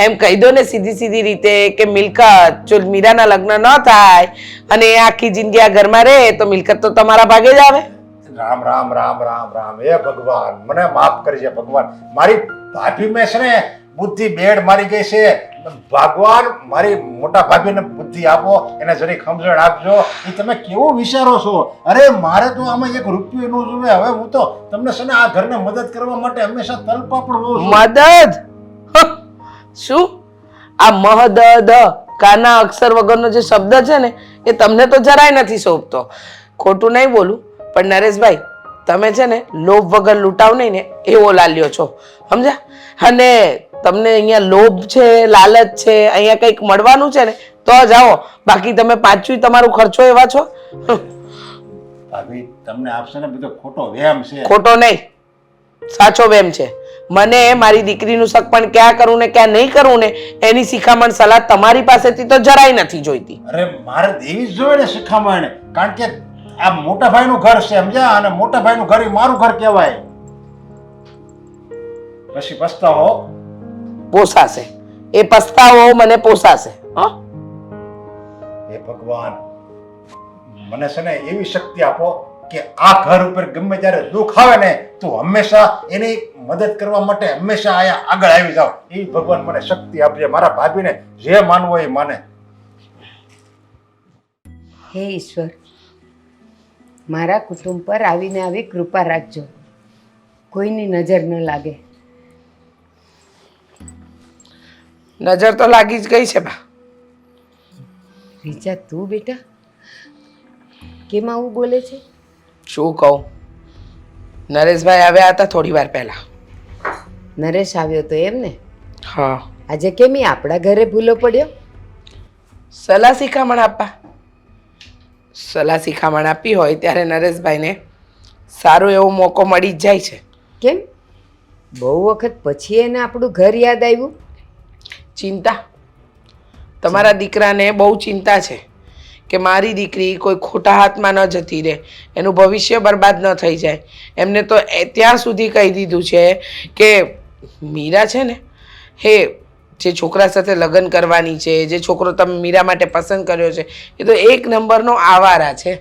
એમ કહી દો ને સીધી સીધી રીતે કે મિલકત જો મીરાના લગ્ન ન થાય અને એ આખી જિંદગી આ ઘરમાં રહે તો મિલકત તો તમારા ભાગે જ આવે. રામ રામ રામ રામ રામ, એ ભગવાન મને માફ કરજે ભગવાન. મારી ભાભી મેં છે ને બુદ્ધિ બેડ મારી ગઈ છે. ભગવાન મારી મોટા ભાભીને બુદ્ધિ આપો, એને જરી સમજણ આપજો. એ તમે કેવું વિચારો છો? અરે મારે તો આમાં એક રૂપિયો ન જોવે. હવે હું તો તમને છે ને આ ઘરને મદદ કરવા માટે હંમેશા તલપાપડ હોઉં છું. મદદ? શું આ મહદ કાના અક્ષર વગરનો જે શબ્દ છે ને એ તમને તો જરાય નથી શોભતો. ખોટું નહીં બોલું પણ નરેશભાઈ તમે છે ને લોભ વગર લૂંટાવ નહીં ને એવો લાલ્યો છો, સમજ્યા? અને તમને અહીંયા લોભ છે, લાલચ છે, અહીંયા કંઈક મળવાનું છે ને તો જાઓ, બાકી તમે પાછું તમારું ખર્ચો એવા છો. ભાભી તમને આપશે ને બધો ખોટો વહેમ છે. ખોટો નહીં, સાચો વેમ છે. મને મારી દીકરીનું સગપણ ક્યાં કરું ને ક્યાં નહીં કરું ને એની શિખામણ સલાહ તમારી પાસેથી તો જરાય નથી જોઈતી. અરે મારે દેવી જ જોઈએ ને શિખામણ, કારણ કે આ મોટા ભાઈનું ઘર છે, સમજ્યા? અને મોટા ભાઈનું ઘર ઈ મારું ઘર કહેવાય. પછી પસ્તાવો પોસાશે, એ પસ્તાવો મને પોસાશે. હા, હે ભગવાન, મને છે ને એવી શક્તિ આપો કે આ ઘર ઉપર ગમે ત્યારે દુઃખ આવે ને તો હંમેશા એની મદદ કરવા માટે હંમેશા આયા આગળ આવી જાવ. એ ભગવાન મને શક્તિ આપજે. મારા ભાભીને જે માનવું હોય એ માને. હે ઈશ્વર, મારા કુટુંબ પર આવીને આવી કૃપા રાખજો, કોઈની નજર ન લાગે. નજર તો લાગી જ ગઈ છે બા. રીચા, તું બેટા કેમ આવું બોલે છે? શું કહું, નરેશભાઈ આવ્યા હતા થોડી વાર પહેલા. નરેશ આવ્યો તો એમ ને? હા, આજે કેમ ઈ આપણા ઘરે ભૂલો પડ્યો? સલાહ શિખામણ આપવા. સલાહ શિખામણ આપી હોય ત્યારે નરેશભાઈને સારો એવો મોકો મળી જ જાય છે. કેમ બહુ વખત પછી એને આપણું ઘર યાદ આવ્યું? ચિંતા, તમારા દીકરાને બહુ ચિંતા છે કે મારી દીકરી કોઈ ખોટા હાથમાં ન જતી રહે, એનું ભવિષ્ય બરબાદ ન થઈ જાય. એમને તો ત્યાં સુધી કહી દીધું છે કે મીરા છે ને હે જે છોકરા સાથે લગ્ન કરવાની છે, જે છોકરો તમે મીરા માટે પસંદ કર્યો છે એ તો એક નંબરનો આવારા છે,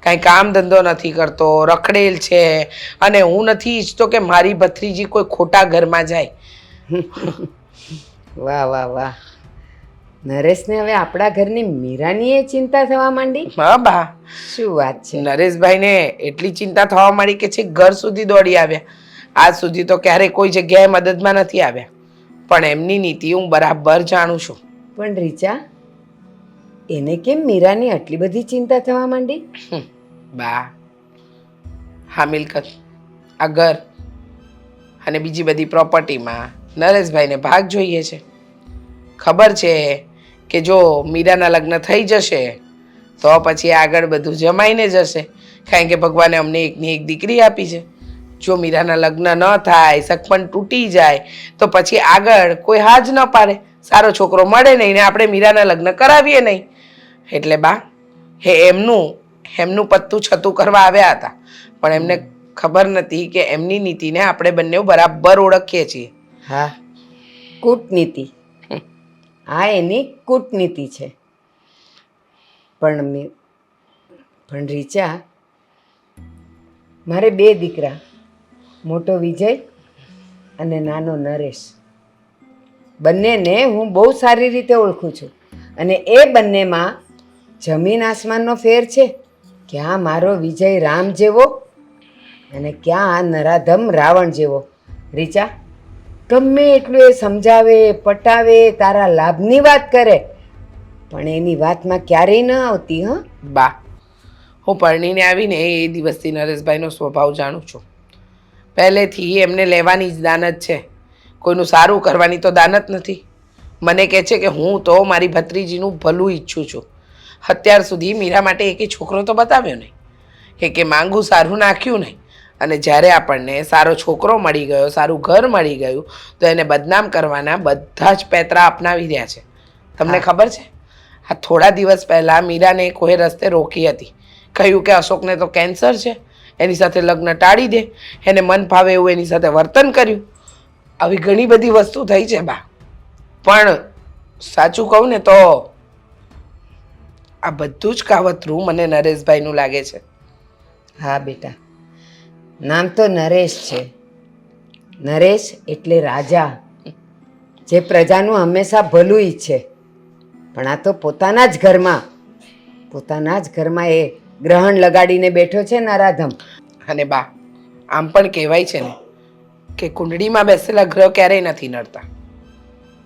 કાંઈ કામ ધંધો નથી કરતો, રખડેલ છે, અને હું નથી ઈચ્છતો કે મારી ભત્રીજી કોઈ ખોટા ઘરમાં જાય. વાહ વાહ વાહ, નરેશને હવે આપણા ઘરની મીરાની એ ચિંતા થવા માંડી? હા બા, શું વાત છે! નરેશભાઈને એટલી ચિંતા થવા માંડી કે છેક ઘર સુધી દોડી આવ્યા. આજ સુધી તો ક્યારેય કોઈ જગ્યાએ મદદમાં નથી આવ્યા, પણ એમની નીતિ હું બરાબર જાણું છું. પણ રીચા, એને કેમ મીરાની આટલી બધી ચિંતા થવા માંડી? બા, હા મિલકત, આ ઘર અને બીજી બધી પ્રોપર્ટીમાં નરેશભાઈને ભાગ જોઈએ છે. ખબર છે કે જો મીરાના લગ્ન થઈ જશે તો પછી આગળ બધું જમાઈને જશે, કારણ કે ભગવાને અમને એકની એક દીકરી આપી છે. જો મીરાના લગ્ન ન થાય, સગપણ તૂટી જાય તો પછી આગળ કોઈ હાજ ન પાડે, સારો છોકરો મળે નહીં ને આપણે મીરાના લગ્ન કરાવીએ નહીં. એટલે બા, એમનું પત્તું છતું કરવા આવ્યા હતા, પણ એમને ખબર નથી કે એમની નીતિને આપણે બંને બરાબર ઓળખીએ છીએ. હા, કૂટનીતિ, આ એની કૂટનીતિ છે. પણ રીચા, મારે બે દીકરા, મોટો વિજય અને નાનો નરેશ, બંનેને હું બહુ સારી રીતે ઓળખું છું, અને એ બંનેમાં જમીન આસમાનનો ફેર છે. ક્યાં મારો વિજય રામ જેવો અને ક્યાં નરાધમ રાવણ જેવો. રીચા, ગમે એટલું એ સમજાવે, પટાવે, તારા લાભની વાત કરે, પણ એની વાતમાં ક્યારેય ન આવતી. હ બા, હું પરણીને આવીને એ દિવસથી નરેશભાઈનો સ્વભાવ જાણું છું. પહેલેથી એમને લેવાની જ દાનત છે, કોઈનું સારું કરવાની તો દાનત નથી. મને કહે છે કે હું તો મારી ભત્રીજીનું ભલું ઈચ્છું છું. અત્યાર સુધી મીરા માટે એકે છોકરો તો બતાવ્યો નહીં, એકે માંગું સારું નાખ્યું નહીં, અને જ્યારે આપણને સારો છોકરો મળી ગયો, સારું ઘર મળી ગયું, તો એને બદનામ કરવાના બધા જ પેતરા અપનાવી રહ્યા છે. તમને ખબર છે, આ થોડા દિવસ પહેલાં મીરાને કોઈ રસ્તે રોકી હતી, કહ્યું કે અશોકને તો કેન્સર છે, એની સાથે લગ્ન ટાળી દે, એને મન ફાવે એવું એની સાથે વર્તન કર્યું. આવી ઘણી બધી વસ્તુ થઈ છે બા. પણ સાચું કહું ને તો આ બધું જ કાવતરું મને નરેશભાઈનું લાગે છે. હા બેટા, નામ તો નરેશ છે. નરેશ એટલે રાજા, જે પ્રજાનું હંમેશા ભલું ઈચ્છે. પણ આ તો પોતાના જ ઘરમાં એ ગ્રહણ લગાડીને બેઠો છે નરાધમ. અને બા, આમ પણ કહેવાય છે ને કે કુંડળીમાં બેસેલા ગ્રહ ક્યારેય નથી નડતા,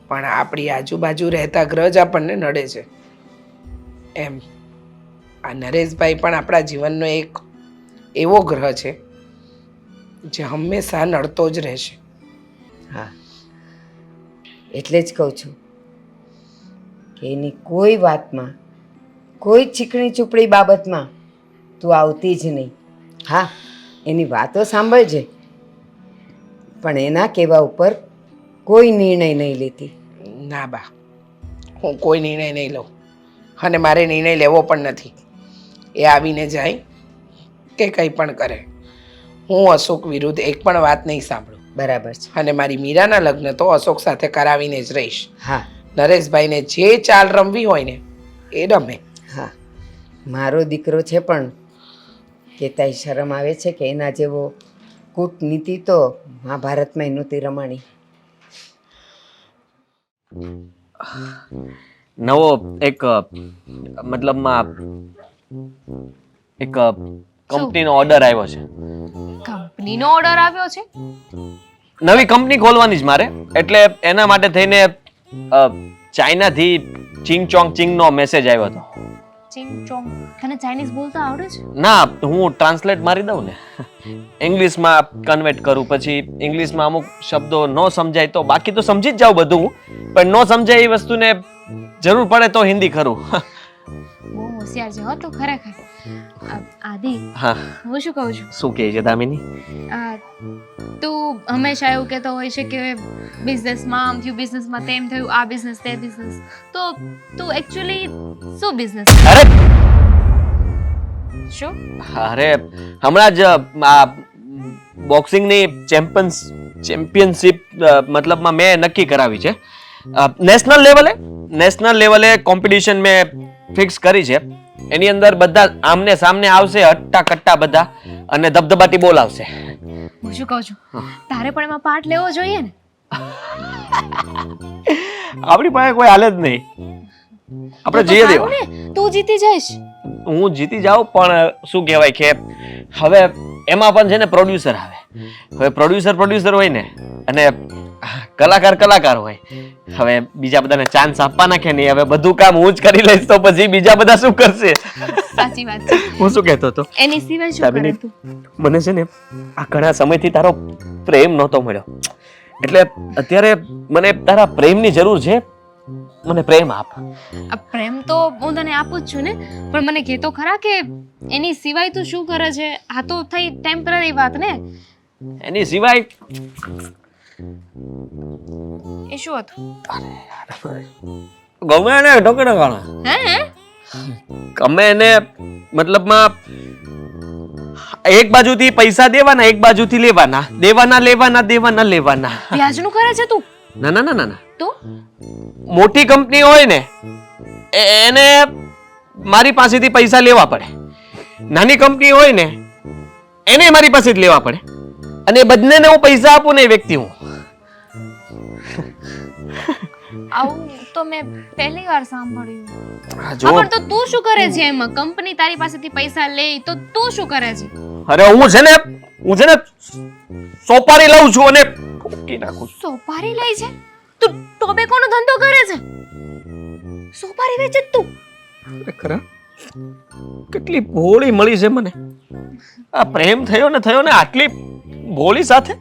પણ આપણી આજુબાજુ રહેતા ગ્રહ જ આપણને નડે છે. એમ આ નરેશભાઈ પણ આપણા જીવનનો એક એવો ગ્રહ છે જે હંમેશા નડતો જ રહેશે. હા, એટલે જ કહું છું કે એની કોઈ વાતમાં, કોઈ ચીકણી ચૂપડી બાબતમાં તું આવતી જ નહીં. હા, એની વાતો સાંભળજે, પણ એના કહેવા ઉપર કોઈ નિર્ણય નહીં લેતી. ના બા, હું કોઈ નિર્ણય નહીં લઉં, અને મારે નિર્ણય લેવો પણ નથી. એ આવીને જાય કે કંઈ પણ કરે, હું અશોક વિરુદ્ધ એક પણ વાત નહીં સાંભળું. બરાબર છે. અને મારી મીરાના લગ્ન તો અશોક સાથે કરાવીને જ રહીશ. હા નરેશભાઈને જે ચાલ રમવી હોય ને એ રમે. હા, મારો દીકરો છે, પણ કહેતાય શરમ આવે છે કે એના જેવો કૂટનીતિ તો મહાભારતમાં નહોતી રમાણી. નવો એક મતલબમાં એક કંપનીનો ઓર્ડર આવ્યો છે. કંપનીનો ઓર્ડર આવ્યો છે? નવી કંપની ખોલવાની છે મારે, એટલે એના માટે થઈને ચાઇનાથી ચિંગ ચોંગ ચિંગનો મેસેજ આવ્યો હતો. ચિંગ ચોંગ? તને ચાઇનીઝ બોલતા આવડે છે? ના, હું ટ્રાન્સલેટ મારી દઉં ને, ઇંગ્લિશમાં કન્વર્ટ કરું, પછી ઇંગ્લિશમાં અમુક શબ્દો ન સમજાય તો, બાકી તો સમજી જ જાઉં બધું, પણ ન સમજાય એ વસ્તુને જરૂર પડે તો હિન્દી ખરું. બહુ હોશિયાર છે હો તું ખરેખર. આદિ, હા, હું શું કહું છું, શું કહે છે દામિની? તું હંમેશા એવું કહેતો હોય છે કે બિઝનેસમાં આમ થયું, બિઝનેસમાં તેમ થયું, આ બિઝનેસ તે બિઝનેસ, તો તું એકચ્યુઅલી શું બિઝનેસ? અરે શું? અરે હમણાં જ આ બોક્સિંગની ચેમ્પિયનશિપ મતલબમાં મેં નક્કી કરાવી છે. નેશનલ લેવલે કોમ્પિટિશન મેં ફિક્સ કરી છે. એની અંદર બધા આમને સામને આવશે, હટ્ટા કટ્ટા બધા, અને ધબધબાટી બોલાવશે. હું શું કહું છું, તારે પણ એમાં પાર્ટ લેવો જોઈએ ને. આપણી પાસે કોઈ હાલે જ નહીં, આપણે જઈએ દેવા. ને તું જીતી જઈશ. હું જીતી જાઉં, પણ શું કહેવાય કે હવે એમાં પણ છે ને પ્રોડ્યુસર આવે. હવે પ્રોડ્યુસર હોય ને, અને કલાકાર હોય. હવે બીજા બધાને ચાન્સ આપવાના કે નહીં? હવે બધું કામ હું જ કરી લઈશ તો પછી બીજા બધા શું કરશે? સાચી વાત છે. હું શું કહેતો હતો, એની સિવાય શું કરે તું? મને છે ને આ ઘણા સમયથી તારો પ્રેમ નહોતો મળ્યો, એટલે અત્યારે મને તારા પ્રેમની જરૂર છે. મને પ્રેમ આપ. આ પ્રેમ તો હું તને આપું જ છું ને, પણ મને કહેતો ખરા કે એની સિવાય તું શું કરે છે? આ તો થઈ ટેમ્પરરી વાત ને. એની સિવાય એ શું હતું? ગમે એને ઢોકળા ખાણા, હે? ગમે એને, મતલબમાં એક બાજુથી પૈસા દેવાના, એક બાજુથી લેવાના, લેવાના. વ્યાજનું કરે છે તું? ના. તો મોટી કંપની હોય ને એને મારી પાસેથી પૈસા લેવા પડે, નાની કંપની હોય ને એને મારી પાસેથી લેવા પડે, અને એ બંનેને હું પૈસા આપું ને એ વ્યક્તિ હું. આવું તો મેં પહેલી વાર સાંભળ્યું. જો પણ તો તું શું કરે છે એમાં? કંપની તારી પાસેથી પૈસા લે તો તું શું કરે છે? અરે હું છે ને સોપારી લઉં છું અને ઠોકી નાખું છું. સોપારી લે છે? તું ટોબેકોનો ધંધો કરે છે? સોપારી વેચે છે તું? ખરા કેટલી ભોળી મળી છે મને. આ પ્રેમ થયો ને આટલી ભોળી સાથે.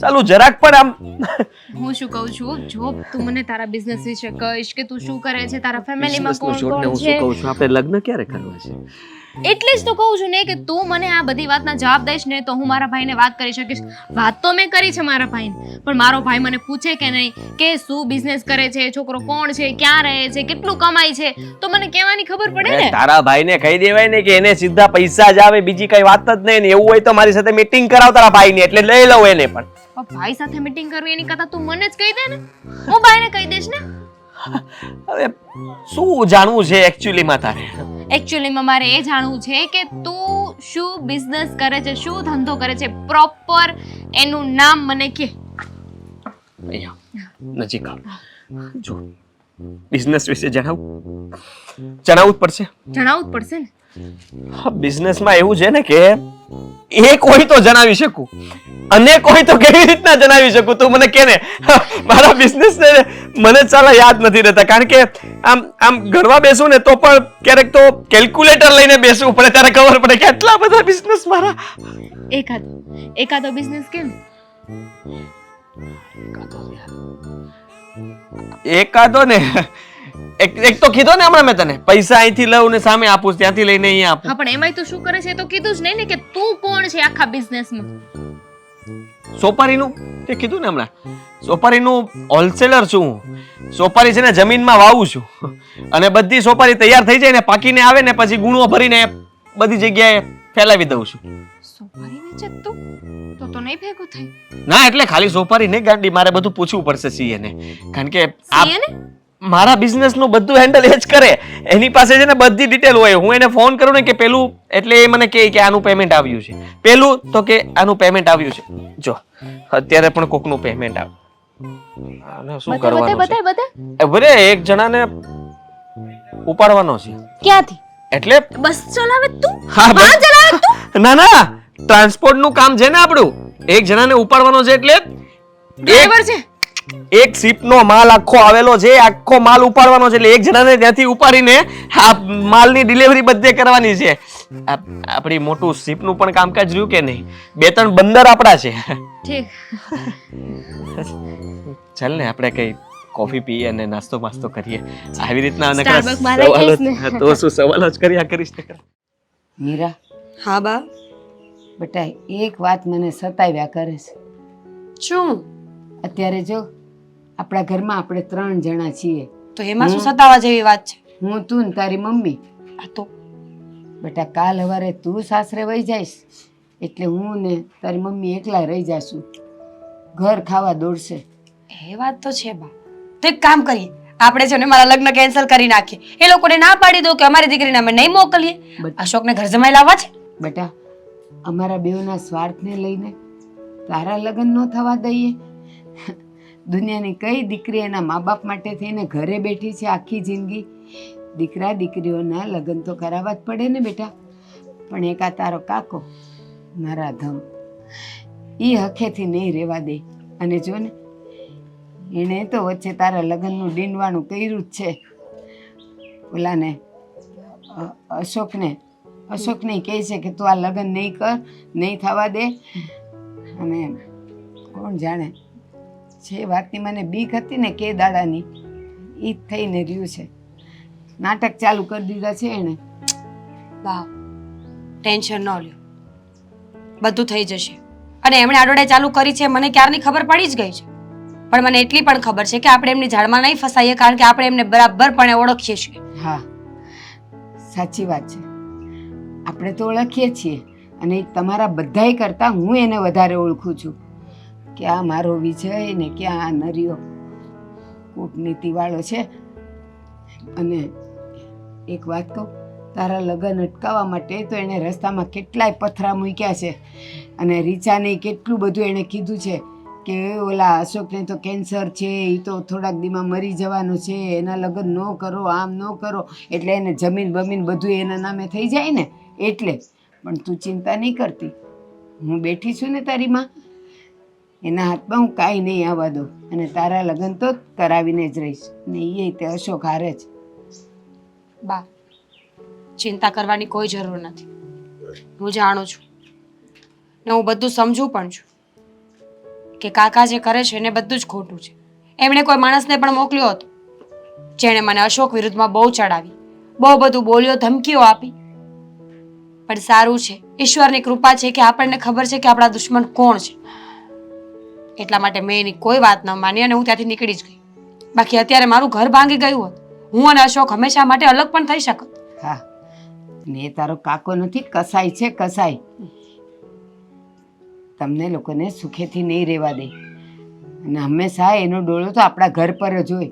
ચાલુ જરાક પણ આમ. હું શું કહું છું, જો તું મને તારા બિઝનેસ વિશે કહીશ કે તું શું કરે છે, તારા ફેમિલીમાં બિઝનેસનો કોણ છોડને કોણ હું શું છે. કહું છું, આપણે લગ્ન ક્યારે કરવા છે? એટલે જ તો કહું છું ને કે તું મને આ બધી વાતના જવાબ દઈશ ને તો હું મારા ભાઈને વાત કરી શકીશ. વાત તો મેં કરી છે મારા ભાઈને, પણ મારો ભાઈ મને પૂછે કે નહીં કે શું બિઝનેસ કરે છે, છોકરો કોણ છે, ક્યાં રહે છે, કેટલું કમાય છે, તો મને કહેવાની ખબર પડે ને. તારા ભાઈને કહી દેવાય ને કે એને સીધા પૈસા જ આવે, બીજી કઈ વાત જ નહીં ને. એવું હોય તો મારી સાથે મીટિંગ કરાવ તારા ભાઈની, એટલે લઈ લઉં એને પણ. પણ ભાઈ સાથે મીટિંગ કરવી એની કરતા તું મને જ કહી દે ને, હું ભાઈને કહી દઈશ ને. હવે શું જાણવું છે એકચ્યુઅલી માં તારે? એકચ્યુઅલીમાં મારે એ જાણવું છે કે તું શું બિઝનેસ કરે છે, શું ધંધો કરે છે, પ્રોપર એનું નામ મને કે. અહીંયા નજીક આવ. જો બિઝનેસ વિશે જણાવું જ પડશે. જણાવવું જ પડશે ને. બિઝનેસમાં એવું છે ને કે એક હોય તો જણાવી શકું, અનેક હોય તો કેવી રીતના જણાવી શકું? તું મને કે ને. મારા બિઝનેસ ને મને ચાલા યાદ નથી રહેતા, કારણ કે આમ ગણવા બેસું ને તો પણ ક્યારેક તો કેલ્ક્યુલેટર લઈને બેસવું પડે, ત્યારે ખબર પડે કે આટલા બધા બિઝનેસ મારા. એકાદો બિઝનેસ કેમ? એકાદો ને એક તો કીધો ને હમણાં મેં તને, પૈસા અહીંથી લઉં ને સામે આપું, ત્યાંથી લઈને અહીંયા આપું. હા, પણ એમાંય તું શું કરે છે તો કીધું જ નહીં ને કે તું કોણ છે આખા બિઝનેસમાં. સોપારીનું તે કીધું ને હમણાં, સોપારીનું હોલસેલર છું હું. સોપારી છે ને જમીનમાં વાવું છું, અને બધી સોપારી તૈયાર થઈ જાય ને પાકીને આવે ને પછી ગુણો ભરીને બધી જગ્યાએ ફેલાવી દઉં છું. સોપારી વેચે તું? તો નહીં ભેગું થાય. ના એટલે ખાલી સોપારી નહીં ગાંડી, મારે બધું પૂછવું પડશે સીએ ને, કારણ કે સીએ ને? મારા બિઝનેસ નું બધું હેન્ડલ એ જ કરે. એની પાસે છે ને બધી ડિટેલ હોય. હું એને ફોન કરું ને કે પેલું, એટલે એ મને કહે કે આનું પેમેન્ટ આવ્યું છે, પેલું તો કે આનું પેમેન્ટ આવ્યું છે. જો અત્યારે પણ કોકનું પેમેન્ટ આવ્યું, આને શું કરવાનું છે? બરે એક જણાને ઉપાડવાનો છે. ક્યાંથી? એટલે બસ ચલાવે તું? હા, વાહન ચલાવે તું? ના ના, ટ્રાન્સપોર્ટ નું કામ છે ને આપણું. એક જણાને ઉપાડવાનો છે, એટલે ડ્રાઈવર છે. એક શિપ નો માલ આખો આવેલો છે, આખો માલ ઉપાડવાનો છે, એટલે એક જણાને ત્યાંથી ઉપાડીને આ માલની ડિલિવરી બધે કરવાની છે. આપણી મોટું શિપ નું પણ કામકાજ રહ્યું કે નહીં? 2-3 બંદર આપણા છે. ઠીક. ચાલ ને આપણે કઈ કોફી પીએ અને નાસ્તો માસ્તો કરીએ. આવી રીતના Starbucks માં લઈ જઈશ ને. તો શું સવાલ જ કર્યા કરીશ ને. મીરા, હા બા. બેટા એક વાત મને સતાવ્યા કરે છે. શું? અત્યારે જો આપણા ઘરમાં આપણે 3 જણા છીએ. તો એમાં શું સતાવા જેવી વાત છે? હું, તું ને તારી મમ્મી. આ તો બેટા કાલ સવારે તું સાસરે વહી જઈશ એટલે હું ને તારી મમ્મી એકલા રહી જાશું. ઘર ખાવા દોડશે. એ વાત તો છે બા. તો એક કામ કરીએ, આપણે છે ને મારા લગ્ન કેન્સલ કરી નાખીએ. એ લોકોને ના પાડી દો કે અમારી દીકરીને અમે નહીં મોકલીએ. અશોકને ઘર જમાઈ લાવવા છે. બેટા અમારા બેઉના સ્વાર્થને લઈને તારા લગ્ન ન થવા દઈએ. દુનિયાની કઈ દીકરી એના મા બાપ માટે થઈને ઘરે બેઠી છે આખી જિંદગી? દીકરા દીકરીઓના લગ્ન તો કરાવવા જ પડે ને બેટા. પણ એક આ તારો કાકો મારા ધમ, એ હખેથી નહીં રહેવા દે. અને જો ને એણે તો વચ્ચે તારા લગ્નનું ડીંડવાનું કર્યું જ છે. ઓલાને અશોકને કહે છે કે તું આ લગ્ન નહીં કર, નહીં થવા દે. અને કોણ જાણે જે વાતની મને બીક હતી ને કે દાડાની, એ જ થઈને રહ્યું છે. નાટક ચાલુ કરી દીધા છે એણે. બા ટેન્શન ન લ્યો, બધું થઈ જશે. અને એમણે આડોડાઈ ચાલુ કરી છે મને ક્યારની ખબર પડી જ ગઈ છે. પણ મને એટલી પણ ખબર છે કે આપણે એમની ઝાડમાં નહીં ફસાઈએ, કારણ કે આપણે એમને બરાબરપણે ઓળખીએ છીએ. હા સાચી વાત છે, આપણે તો ઓળખીએ છીએ. અને તમારા બધાય કરતાં હું એને વધારે ઓળખું છું. કે આ મારો વિજય ને ક્યાં આ નરિયો કૂટનીતિવાળો છે. અને એક વાત કહું, તારા લગ્ન અટકાવવા માટે તો એણે રસ્તામાં કેટલાય પથરા મૂક્યા છે. અને રીચાને કેટલું બધું એણે કીધું છે કે ઓલા અશોકને તો કેન્સર છે, એ તો થોડાક દીમાં મરી જવાનો છે, એના લગ્ન ન કરો, આમ ન કરો, એટલે એને જમીન બમીન બધું એના નામે થઈ જાય ને એટલે. પણ તું ચિંતા નહીં કરતી, હું બેઠી છું ને તારી માં, એના હાથમાં હું કાંઈ નહીં આવવા દઉં. અને તારા લગ્ન તો કરાવીને જ રહીશ. ને એ તે અશોક હારે જ. બા ચિંતા કરવાની કોઈ જરૂર નથી. હું જાણું છું ને હું બધું સમજું પણ છું કે કાકા જે કરે છે એને બધું જ ખોટું છે. એમણે કોઈ માણસને પણ મોકલ્યો હતો જેણે મને અશોક વિરુદ્ધમાં બહુ ચડાવી, બહુ બધું બોલ્યો, ધમકીઓ આપી. પણ સારું છે, ઈશ્વરની કૃપા છે કે આપણને ખબર છે કે આપણા દુશ્મન કોણ છે. એટલા માટે મેં એની કોઈ વાત ન માની અને હું ત્યાંથી નીકળી જ ગઈ. બાકી અત્યારે મારું ઘર ભાંગી ગયું હોત, હું અને અશોક હંમેશા માટે અલગ પણ થઈ શકત. હા, ને એ તારો કાકો નથી, કસાઈ છે, કસાઈ. તમને લોકોને સુખેથી નહીં રહેવા દે અને હંમેશા એનો ડોળો તો આપણા ઘર પર જ હોય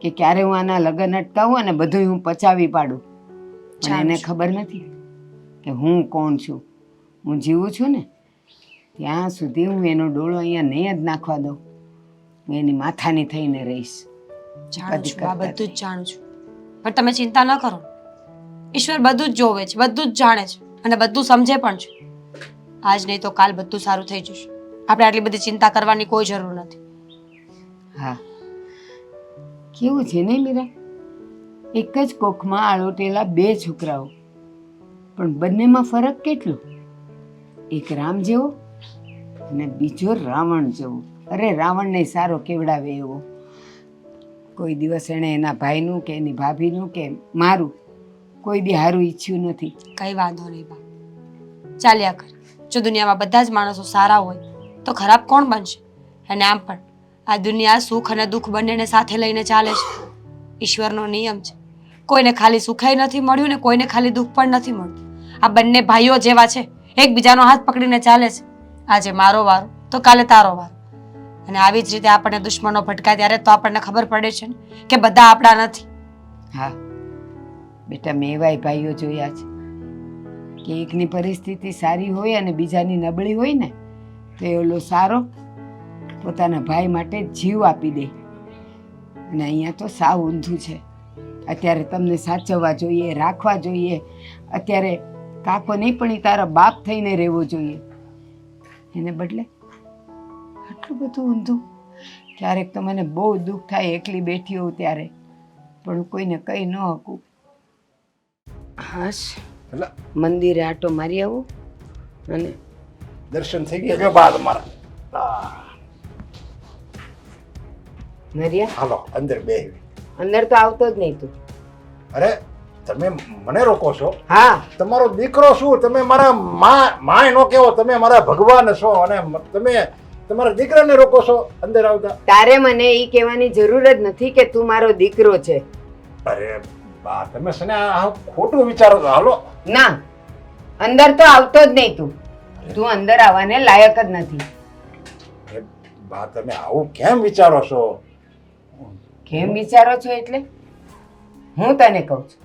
કે ક્યારે હું આના લગ્ન અટકાવું અને બધું હું પચાવી પાડું. પણ એને ખબર નથી કે હું કોણ છું. હું જીવું છું ને ત્યાં સુધી હું એનો ડોળો અહીંયા નહીં જ નાખવા દઉં. હું એની માથાની થઈને રહીશ. જાણું છું, આ બધું જ જાણું છું, પણ તમે ચિંતા ન કરો. ઈશ્વર બધું જ જોવે છે, બધું જ જાણે છે અને બધું સમજે પણ છે. આજ નહીં તો કાલ બધું સારું થઈ જશે. આપણે આટલી બધી ચિંતા કરવાની કોઈ જરૂર નથી. હા, કેવું છે ને મીરા, એક જ કોખમાં આળોટેલા બે છોકરાઓ, પણ બંનેમાં ફરક કેટલો. એક રામ જેવો અને બીજો રાવણ જેવો. અરે રાવણને સારો કેવડાવે એવો. કોઈ દિવસ એણે એના ભાઈનું કે એની ભાભીનું કે મારું કોઈ દી હારું ઈચ્છ્યું નથી. કઈ વાંધો નહીં બા, ચાલ્યા કર. જો દુનિયામાં બધા જ માણસો સારા હોય તો ખરાબ કોણ બનશે? અને આમ પણ આ દુનિયા સુખ અને દુઃખ બંનેને સાથે લઈને ચાલે છે. ઈશ્વરનો નિયમ છે, કોઈને ખાલી સુખાઈ નથી મળ્યું ને કોઈને ખાલી દુઃખ પણ નથી મળ્યું. આ બંને ભાઈઓ જેવા છે, એકબીજાનો હાથ પકડીને ચાલે છે. આજે મારો વારો તો કાલે તારો વારો. અને આવી જ રીતે આપણને દુશ્મનો ભટકાય ત્યારે તો આપણને ખબર પડે છે ને કે બધા આપણા નથી. હા બેટા, મેં એવાય ભાઈઓ જોયા છે કે એકની પરિસ્થિતિ સારી હોય અને બીજાની નબળી હોય ને તો એ ઓલો સારો પોતાના ભાઈ માટે જીવ આપી દે. અને અહીંયા તો સાવ ઊંધું છે. અત્યારે તમને સાચવવા જોઈએ, રાખવા જોઈએ. અત્યારે કાકો નહીં પણ એ તારા બાપ થઈને રહેવો જોઈએ. એને બદલે આટલું બધું ઊંધું. ક્યારેક તો મને બહુ દુઃખ થાય એકલી બેઠી હોઉં ત્યારે, પણ હું કોઈને કહી ન શકું. હાશ, એટલે મંદિરે આટો મારી આવું અને દર્શન થઈ ગયા જો બા તમારા. નરિયા હાલો અંદર બેહી. અંદર તો આવતો જ નહીં તું. અરે તમે મને રોકો છો? હા, તમારો દીકરો શું, તમે મારા માય નો કેવો, તમે મારા ભગવાન છો અને તમે તમારા દીકરાને રોકો છો અંદર આવતા? તારે મને એ કહેવાની જરૂર જ નથી કે તું મારો દીકરો છે. અરે બા, તમે છે ને આ ખોટું વિચારો છો. હાલો. ના, અંદર તો આવતો જ નહીં તું. તું અંદર આવવાને લાયક જ નથી. અરે બા, તમે આવું કેમ વિચારો છો? કેમ વિચારો છો એટલે? હું તને કહું છું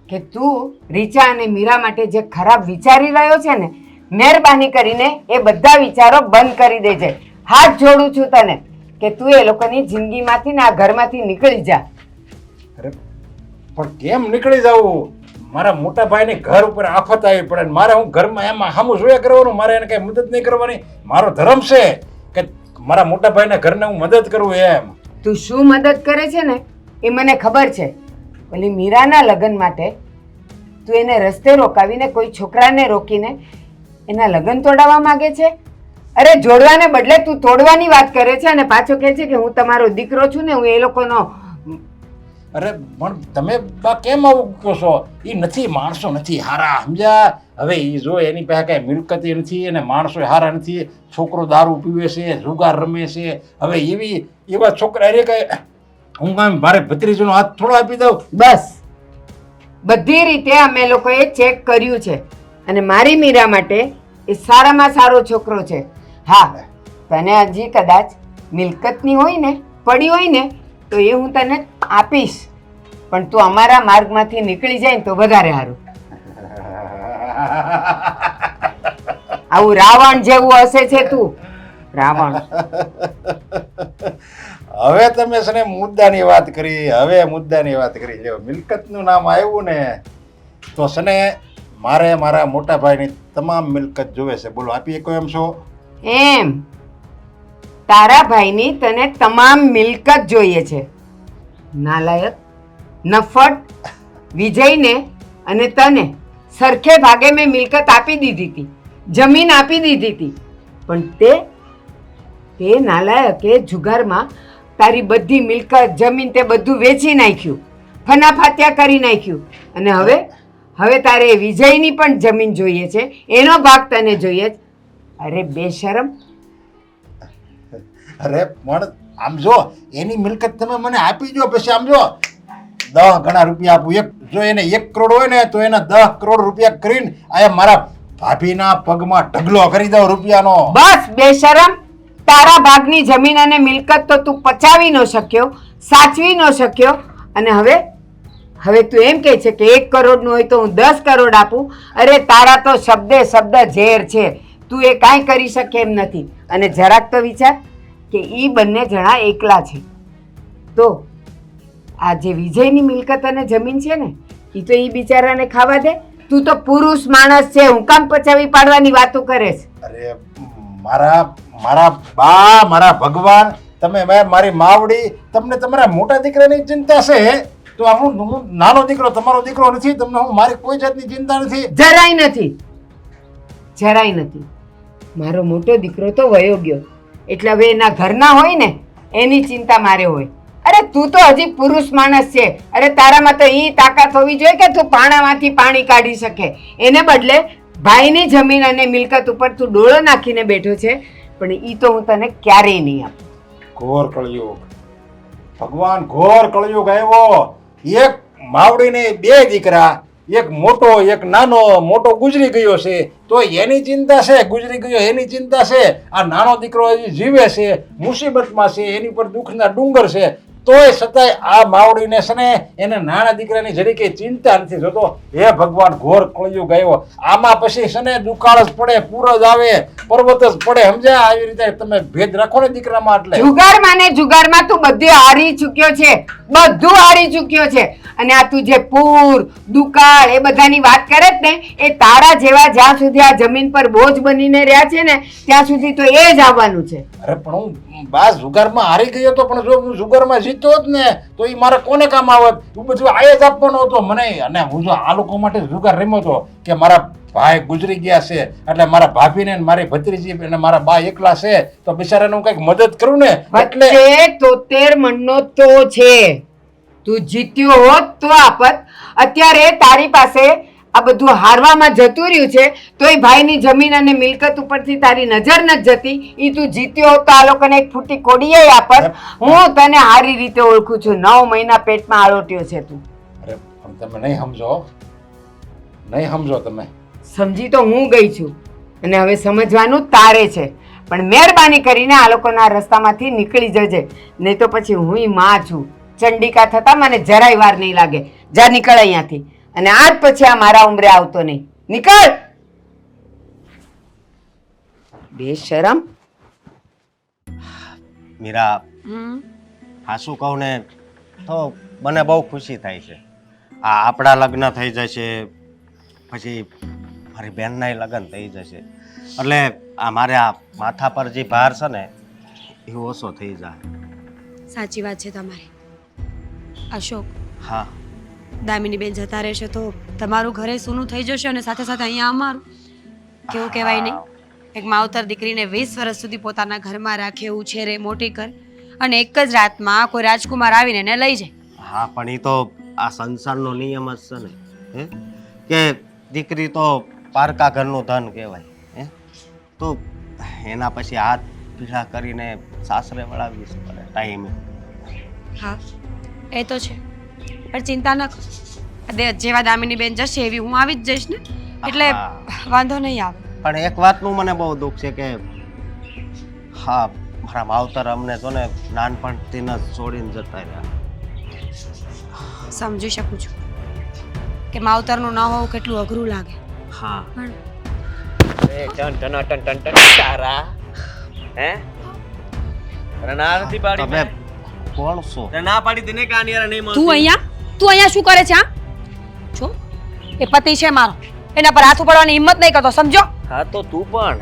કે તું રીચા અને મીરા માટે જે ખરાબ વિચારી રહ્યો છે ને, મહેરબાની કરીને એ બધા વિચારો બંધ કરી દેજે. હાથ જોડું છું તને કે તું એ લોકોની જિંદગીમાંથી ને આ ઘરમાંથી નીકળી જા. અરે પણ કેમ નીકળી જવું? મારા મોટા ભાઈને ઘર ઉપર આફત આવી પડે ને મારે હું ઘરમાં એમાં સામું જોયા કરવાનું? મારે એને કઈ મદદ નહીં કરવાની? મારો ધર્મ છે કે મારા મોટા ભાઈને ઘરને હું મદદ કરું એમ. તું શું મદદ કરે છે ને એ મને ખબર છે. ઓલી મીરાના લગ્ન માટે તું એને રસ્તે રોકાવીને કોઈ છોકરાને રોકીને એના લગ્ન તોડાવવા માંગે છે. અરે જોડવાને બદલે તું તોડવાની વાત કરે છે અને પાછો કહે છે કે હું તમારો દીકરો છું ને હું એ લોકોનો. અરે પણ તમે બા કેમ આવું કહો છો? એ નથી, માણસો નથી હારા, સમજ્યા? હવે એ જો એની પાસે કઈ મિલકત નથી અને માણસો હારા નથી. છોકરો દારૂ પીવે છે, જુગાર રમે છે. હવે એવા છોકરા રે કઈ હું કામ મારે ભત્રીજીનો હાથ થોડો આપી દઉં? બસ બધી રીતે અમે લોકોએ ચેક કર્યું છે અને મારી મીરા માટે એ સારામાં સારો છોકરો છે. હા, તને હજી કદાચ મિલકતની હોય ને, પડી હોય ને તો એ હું તને આપીશ, પણ તું અમારા માર્ગમાંથી નીકળી જાય ને તો વધારે સારું. આવું રાવણ જેવું હશે છે તું, રાવણ. હવે તમે છે ને મુદ્દાની વાત કરી. હવે મુદ્દાની વાત કરી. લ્યો, મિલકતનું નામ આવ્યું ને તો છે ને મારે મારા મોટા ભાઈની તમામ મિલકત જોવે છે. બોલો, આપી શકો એમ છો? એમ તારા ભાઈની તને તમામ મિલકત જોઈએ છે? નાલાયક, નફટ. વિજયને અને તને સરખે ભાગે મેં મિલકત આપી દીધી હતી, જમીન આપી દીધી હતી, પણ તે નાલાયકે જુગારમાં તારી બધી મિલકત, જમીન તે બધું વેચી નાખ્યું, ફનાફાત્યા કરી નાખ્યું. અને હવે તારે વિજયની પણ જમીન જોઈએ છે, એનો ભાગ તને જોઈએ છે. અરે બેશરમ, અરે પણ આમ જો એની મિલકત તમે મને આપી દો, પછી આમ જો 10 ગણા રૂપિયા આપું. જો એને 1 કરોડ હોય ને તો એના 10 કરોડ રૂપિયા કરીને આ મારા ભાભીના પગમાં ઢગલો કરી દઉં રૂપિયાનો. બસ બેશરમ, તારા ભાગની જમીન અને મિલકત તો તું પચાવી ન શક્યો, સાચવી ન શક્યો, અને હવે તું એમ કહે છે કે 1 કરોડનું હોય તો હું 10 કરોડ આપું. અરે તારા તો શબ્દે શબ્દ ઝેર છે, તું એ કાંઈ કરી શકે એમ નથી. અને જરાક તો વિચાર કે ઈ બંને જણા એકલા છે, તો આ જે વિજયની મિલકત અને જમીન છે ને એ તો ઈ બિચારાને ખાવા દે. તું તો પુરુષ માણસ છે, હું કામ પચાવી પાડવાની વાતો કરે છે? અરે મારા બા, મારા ભગવાન, તમે મારી માવડી, તમને તમારા મોટા દીકરાની ચિંતા છે, તો હું નાનો દીકરો, તમારો દીકરો નથી, તમને હું મારી કોઈ જાતની ચિંતા નથી. જરાય નથી, જરાય નથી. મારો મોટો દીકરો તો વયો ગયો, એટલે હવે એના ઘરના હોય ને એની ચિંતા મારે હોય. અરે તું તો હજી પુરુષ માણસ છે. અરે તારામાં તો ઈ તાકાત હોવી જોઈએ કે તું પાણામાંથી પાણી કાઢી શકે. એને બદલે ભાઈની જમીન અને મિલકત ઉપર તું ડોળો નાખીને બેઠો છે, પણ ઈ તો હું તને ક્યારેય નહીં આપું. ઘોર કળયુગ ભગવાન, ઘોર કળયુગ આવ્યો. એક માવડીને 2 દીકરા, એક મોટો એક નાનો. મોટો ગુજરી ગયો છે તો એની ચિંતા છે, ગુજરી ગયો એની ચિંતા છે. આ નાનો દીકરો હજી જીવે છે, મુસીબતમાં છે, એની પર દુઃખના ડુંગર છે, તોય છતાંય આ માવડીને છે ને એને નાના દીકરાની જરી કઈ ચિંતા નથી થતો. હે ભગવાન, ઘોર કળયુગ આવ્યો. આમાં પછી છે ને દુકાળ જ પડે, પૂર જ આવે, પર્વત જ પડે. સમજ્યા? આવી રીતે તમે ભેદ રાખો ને દીકરામાં. એટલે જુગારમાં તું બધું હારી ચૂક્યો છે, બધું હારી ચૂક્યો છે. અને આ તું જે પૂર દુકાળ એ બધાની વાત કરે જ ને, એ તારા જેવા જ્યાં સુધી આ જમીન પર બોજ બનીને રહ્યા છે ને ત્યાં સુધી તો એ જ આવવાનું છે. અરે પણ હું બા જુગારમાં હારી ગયો તો, પણ જો હું જુગારમાં જીતો હોત ને તો એ મારે કોને કામ આવત? હું બધું આયે જ આપવાનો હતો મને. અને હું જો આ લોકો માટે જુગાર રમ્યો હતો કે મારા ભાઈ ગુજરી ગયા છે એટલે મારા ભાભીને ને મારી ભત્રીજી અને મારા બા એકલા છે તો બિચારાને હું કંઈક મદદ કરું ને. એટલે 73 મણનો તો છે. તું જીત્યો હોત તો આપત. અત્યારે તારી પાસે આ બધું હારવામાં જતું રહ્યું છે તોય ભાઈની જમીન અને મિલકત ઉપરથી તારી નજર નથી જતી. ઈ તું જીત્યો હોત તો આ લોકોને એક ફૂટી કોડીએ આપત. હું તને સારી રીતે ઓળખું છું. 9 મહિના પેટમાં આળોટ્યો છે તું. અરે પણ તમે નહીં સમજો તમે. સમજી તો હું ગઈ છું અને હવે સમજવાનું તારે છે. પણ મહેરબાની કરીને આ લોકોના રસ્તામાંથી નીકળી જજે, નહીં તો પછી હું માં છું. ચંડિકા થતા મને જરાય વાર નહીં લાગે. જા, નીકળ અહીંયાથી. અને આજ પછી આ મારા ઉંમરે આવતો નહીં. નીકળ બેશરમ. મીરા, હાસું કહું ને તો મને બહુ ખુશી થાય છે. આ આપણા લગ્ન થઈ જશે, પછી મારી બહેનના લગ્ન થઈ જશે, એટલે આ મારે આ માથા પર જે ભાર છે ને એ ઓછો થઈ જાય. સાચી વાત છે તમારી. અશોક, હા, દામિની બેન જતા રહેશે તો તમારું ઘરે સૂનું થઈ જશે અને સાથે સાથે અહીંયા અમારું. કેવું કહેવાય નહીં, એક માવતર દીકરીને 20 વર્ષ સુધી પોતાના ઘરમાં રાખે, ઉછેરે, મોટી કરે અને એક જ રાતમાં કોઈ રાજકુમાર આવીને એને લઈ જાય. હા, પણ એ તો આ સંસારનો નિયમ જ છે ને, હે, કે દીકરી તો પારકા ઘરનું ધન કહેવાય. હે, તો એના પછી હાથ પીળા કરીને સાસરે વળાવી પડે ટાઈમે. હા, એ તો છે, પણ ચિંતા ન કર. જેવા દામિની બેન જશે એવી હું આવી જ જઈશ ને, એટલે વાંધો નહીં આવે. પણ એક વાતનું મને બહુ દુઃખ છે કે હા, મારા માવતર અમને તો ને નાનપણથી જ છોડીને જતા રહ્યા. સમજી શકું છું કે માવતરનું ન હોવું કેટલું અઘરું લાગે. હા, પણ તમે કોણ છો? તું અહીંયા શું કરે છે? જો એ પતિ છે મારો, એના પર હાથ ઉપાડવાની હિંમત નહીં કરતો, સમજો? હા, તો તું પણ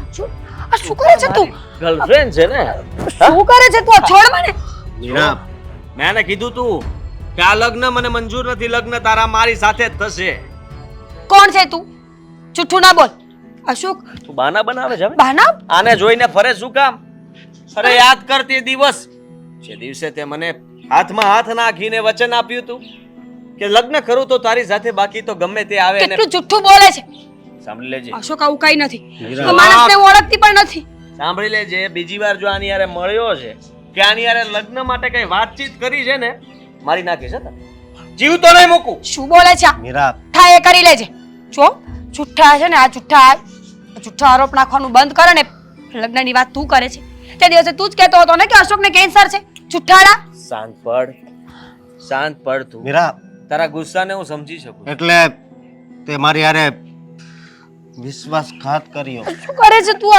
આ શું કરે છે તું? ગર્લફ્રેન્ડ છે ને. શું કરે છે તું? છોડ મને. મીરા, મેં એને કીધું તું કે આ લગ્ન મને મંજૂર નથી. લગ્ન તારા મારી સાથે જ થશે. કોણ છે તું? જૂઠું ના બોલ. અશોક, તું બાના બનાવે છે હવે? બહાના? આને જોઈને ફરે શું કામ? અરે યાદ કર તે દિવસ, જે દિવસે તે મને હાથમાં હાથ નાખીને વચન આપ્યું તું કે લગ્ન કરું તો તારી સાથે, બાકી તો ગમે તે આવે અને કેટલું જુઠ્ઠું બોલે છે સાંભળી લેજે, અશોક. આવું કઈ નથી. મીરા. આ માણસને હું ઓળખતી પણ નથી. સાંભળી લેજે, બીજી વાર જો આની યારે મળ્યો છે કે આની યારે લગ્ન માટે કઈ વાતચીત કરી છે ને, મારી નાખીશ હે તને. જીવ તો નહીં મૂકું. શું બોલે છે આ? મીરા થાય એ કરી લેજે. જો જુઠ્ઠા છે ને, આ જુઠ્ઠા આરોપ નાખવાનું બંધ કરે ને. લગ્નની વાત તું કરે છે, તે દિવસે તું જ કહેતો હતો ને કે અશોકને કેન્સર છે. જુઠ્ઠાડા. શાંત પડ તું. મીરા તારા ગુસ્સાને હું સમજી શકું. એટલે તે મારી હારે વિશ્વાસઘાત કર્યો. શું કરે છે તું?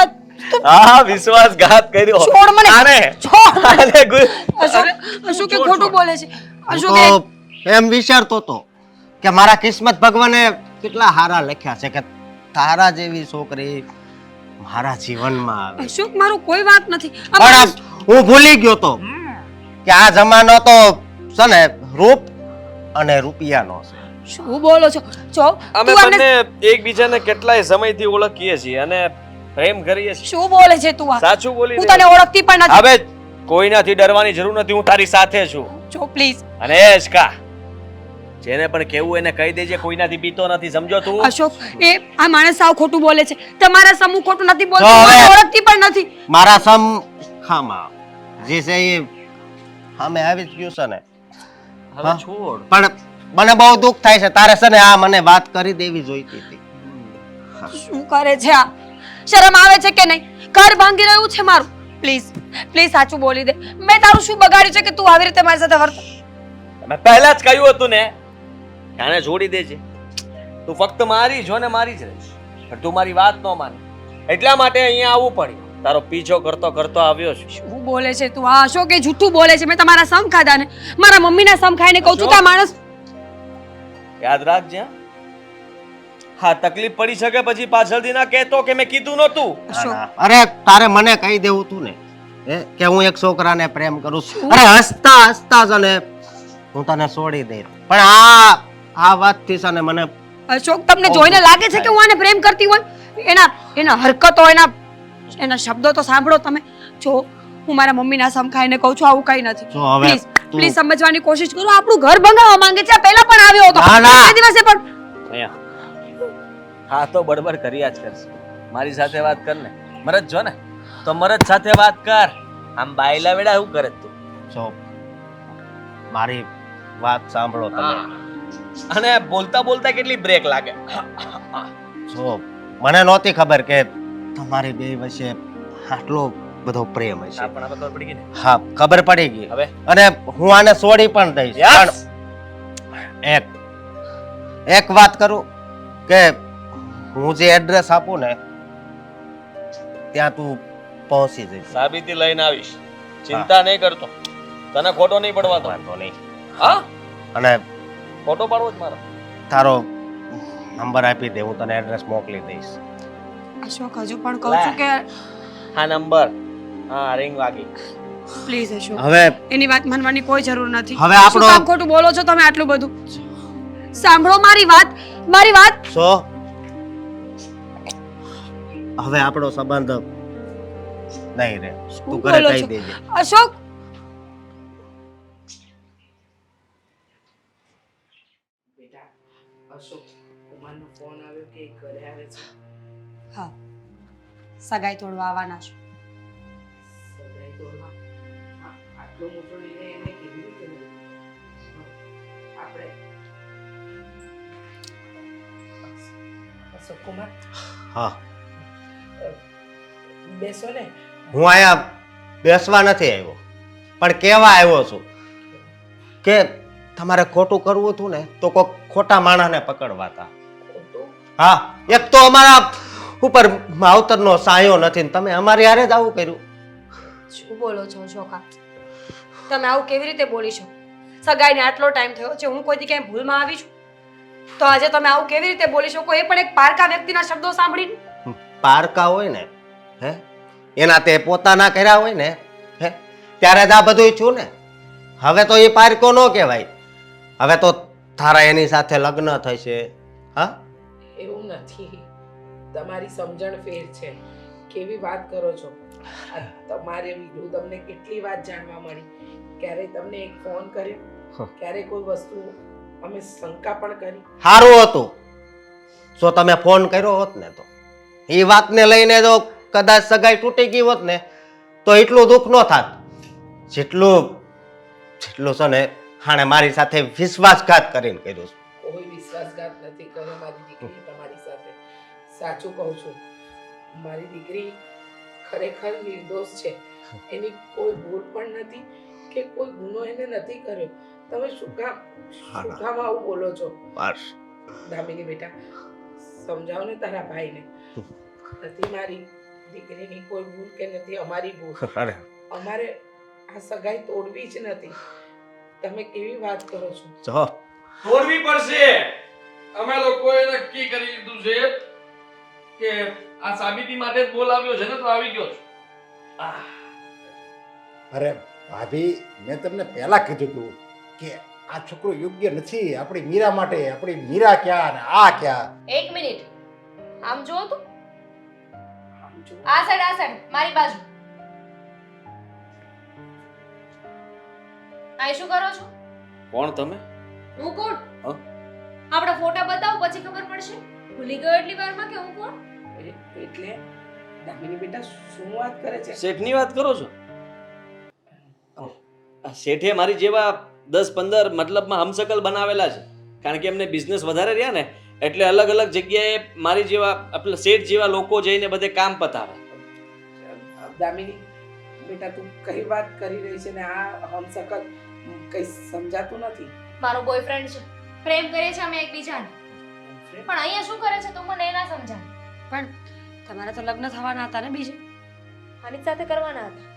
હા, વિશ્વાસઘાત કર્યો. છોડ મને. આને છોડ. આને અશોકે ખોટું બોલે છે. હું અશોકે તો એમ વિચારતો હતો કે મારા કિસ્મત ભગવાને કેટલા હારા લખ્યા છે કે તારા જેવી છોકરી મારા જીવનમાં આવે. અશોક મારું કોઈ વાત નથી. આ પણ માણસ- હું ભૂલી ગયો તો કે આ જમાનો તો છે ને રૂપ અને રૂપિયાનો છે. શું બોલો છો? જો અમે તું આને બંને એકબીજાને કેટલાય સમયથી ઓળખીએ છીએ અને પ્રેમ કરીએ છીએ. શું બોલે છે તું? આ સાચું બોલી હું રહી તને ઓળખતી પણ નથી. હવે કોઈનાથી ડરવાની જરૂર નથી, હું તારી સાથે છું. જો પ્લીઝ અને એશકા, જેને પણ કેવું એને કહી દેજે, કોઈનાથી બીતો નથી, સમજો તું? અશોક, એ આ માણસ સાવ ખોટું બોલે છે. તમારા સમૂહ ખોટું નથી બોલતો. જો હવે- મને ઓળખતી પણ નથી. મારા ખામાં જે છે એ સામે આવી જ ગયું છે ને. હવે હા. છોડ. પણ મને બહુ દુઃખ થાય છે. તારે છે ને આ મને વાત કરી દેવી જોઈતી હતી. શું કરે છે આ? શરમ આવે છે કે નહીં? ઘર ભાંગી રહ્યું છે મારું. પ્લીઝ સાચું બોલી દે. મેં તારું શું બગાડ્યું છે કે તું આવી રીતે મારી સાથે વર્ત? મેં પહેલા જ કહ્યું હતું ને, આને છોડી દેજે. તું ફક્ત મારી છો ને મારી જ રહીશ, પણ તું મારી વાત ન માની, એટલા માટે અહીંયા આવવું પડ્યું. તારો પીછો કરતો કરતો આવ્યો છું. શું બોલે છે તું? આ અશોક એ જૂઠું બોલે છે. મેં તમારા સમ ખાધા ને, મારા મમ્મીના સમ ખાઈને કહું છું કે આ માણસ યાદ રાખજે હા. હા, તકલીફ પડી શકે પછી પાછળથી ના કહેતો કે મેં કીધું નહોતું. અશોક અરે તારે મને કહી દેવું તું ને કે હું એક છોકરાને પ્રેમ કરું છું. અરે હસતા જ અને હું તને છોડી દઈ. પણ આ વાતથી છે ને મને અશોક, તમને જોઈને લાગે છે કે હું આને પ્રેમ કરતી હોય? એના હરકતો, એના શબ્દો તો સાંભળો તમે. જો હું મારા મમ્મીના સમ ખાઈને કહું છું, આવું કઈ નથી. જો હવે પ્લીઝ સમજવાની કોશિશ કરો. આપણું ઘર ભંગાવવા માંગે છે. આ પહેલા પણ આવ્યો હતો. ના, ના. તે દિવસે પણ અહીંયા હા તો બડબડ કર્યા જ કરશે. મારી સાથે વાત કર ને. મરદ જો ને તો મરદ સાથે વાત કર. આમ બાયલા વેડા શું કરે તું? જો મારી વાત સાંભળો તમે. અને બોલતા બોલતા કેટલી બ્રેક લાગે. જો મને નહોતી ખબર કે તમારી બે વચ્ચે આટલો બધો પ્રેમ હશે. પણ હવે ખબર પડી ગઈ ને. હા, ખબર પડી ગઈ. હવે અને હું આને છોડી પણ દઈશ. Yes! પણ એક વાત કરું કે હું જે એડ્રેસ આપું ને ત્યાં તું પહોંચી જઈશ. સાબિતી લઈને આવીશ, ચિંતા નહીં કરતો. તને ખોટો નહીં પડવા દો. વાંધો નહીં. હા, અને ખોટો પાડવો જ મારો. તારો નંબર આપી દે, હું તને એડ્રેસ મોકલી દઈશ. અશોક, હજુ પણ કહું છું કે હા નંબર, હા રિંગ વાગી. પ્લીઝ અશોક, હવે એની વાત માનવાની કોઈ જરૂર નથી. હવે શું આપણો કામ ખોટું બોલો છો તમે આટલું બધું? સાંભળો મારી વાત. સો હવે આપણો સંબંધ નહીં રે. તું શું ઘરે બોલો કહી છો? દેજે. અશોક, બેટા, અશોક કુમારનો ફોન આવ્યો કે એ ઘરે આવે છે. હા, સગાઈ તોડવા આવવાના છો. સગાઈ તોડવા? આટલો મોટો નિર્ણય એને કેવી રીતે લીધો? આપણે અશોક કુમાર હા, બેસો ને. હું અહીંયા બેસવા નથી આવ્યો, પણ કહેવા આવ્યો છું કે તમારે ખોટું કરવું હતું ને તો કોઈક ખોટા માણસને પકડવા હતા. ખોટું? હા, એક તો અમારા ઉપર માવતરનો સાયો નથી ને તમે અમારી હારે જ આવું કર્યું. શું બોલો છો અશોકા? તમે આવું કેવી રીતે બોલી શકો? સગાઈને આટલો ટાઈમ થયો છે, હું કોઈ દી ક્યાંય ભૂલમાં આવી છું તો આજે તમે આવું કેવી રીતે બોલી શકો? એ પણ એક પારકા વ્યક્તિના શબ્દો સાંભળીને. પારકા હોય ને હે એના તે પોતાના કર્યા હોય ને હે ત્યારે જ આ બધું છું ને. હવે તો એ પારકો ન કહેવાય. હવે તો તારા એની સાથે લગ્ન થશે. હા, એવું નથી, તમારી સમજણ ફેર છે. કેવી વાત કરો છો? આ તમારે વિરુદ્ધ તમને કેટલી વાત જાણવા મળી. ક્યારે તમને એક ફોન કર્યો, ક્યારે કોઈ વસ્તુ અમે શંકા પણ કરી. સારું હતું જો તમે ફોન કર્યો હોત ને તો એ વાતને લઈને જો કદાચ સગાઈ તૂટી ગઈ હોત ને તો એટલું દુઃખ ન થાત જેટલું છે ને હાણે મારી સાથે વિશ્વાસઘાત કરીને કર્યું છે. કોઈ વિશ્વાસઘાત નથી કર્યો મારી દીકરી તમારી સાથે. સાચું કહું છું, મારી દીકરી ખરેખર નિર્દોષ છે. એની કોઈ ભૂલ પણ નથી કે કોઈ ગુનો એને નથી કર્યો. તમે શું કામ આવું બોલો છો? બસ દામિની બેટા, સમજાવો ને તારા ભાઈને. નથી મારી દીકરીની કોઈ ભૂલ કે નથી અમારી ભૂલ. અરે અમારે આ સગાઈ તોડવી જ નથી. તમે કેવી વાત કરો છો? જો તોડવી પડશે. અમે લોકોએ નક્કી કરી લીધું છે કે આ સાબિતી માટે જ બોલાવ્યો છે ને તો આવી ગયો છું. અરે ભાભી, મેં તમને પહેલા કીધું હતું કે આ છોકરો યોગ્ય નથી આપણી મીરા માટે. આપણી મીરા ક્યાં ને આ ક્યાં. એક મિનિટ, આમ જુઓ તો. આમ જો. આ સાઈડ મારી બાજુ. આ શું કરો છો? કોણ તમે? હું કોણ? હા? આપણા ફોટા બતાવો પછી ખબર પડશે. ભૂલી ગયો એટલી વારમાં કે હું કોણ? એટલે દામિની બેટા શું વાત કરે છે? શેઠની વાત કરો છો? આ શેઠે મારી જેવા 10-15 મતલબમાં હમસકલ બનાવેલા છે, કારણ કે એમને બિઝનેસ વધારે રહ્યા ને એટલે અલગ અલગ જગ્યાએ મારી જેવા આપણે શેઠ જેવા લોકો જઈને બધે કામ પતાવે. દામિની બેટા તું કઈ વાત કરી રહી છે ને આ હમસકલ કઈ સમજાતું નથી. મારો બોયફ્રેન્ડ છે, પ્રેમ કરે છે અમે એકબીજાને, પણ અહીંયા શું કરે છે તો મને એ ના સમજાય. પણ તમારા તો લગ્ન થવાના હતા ને બીજે? આની સાથે કરવાના હતા.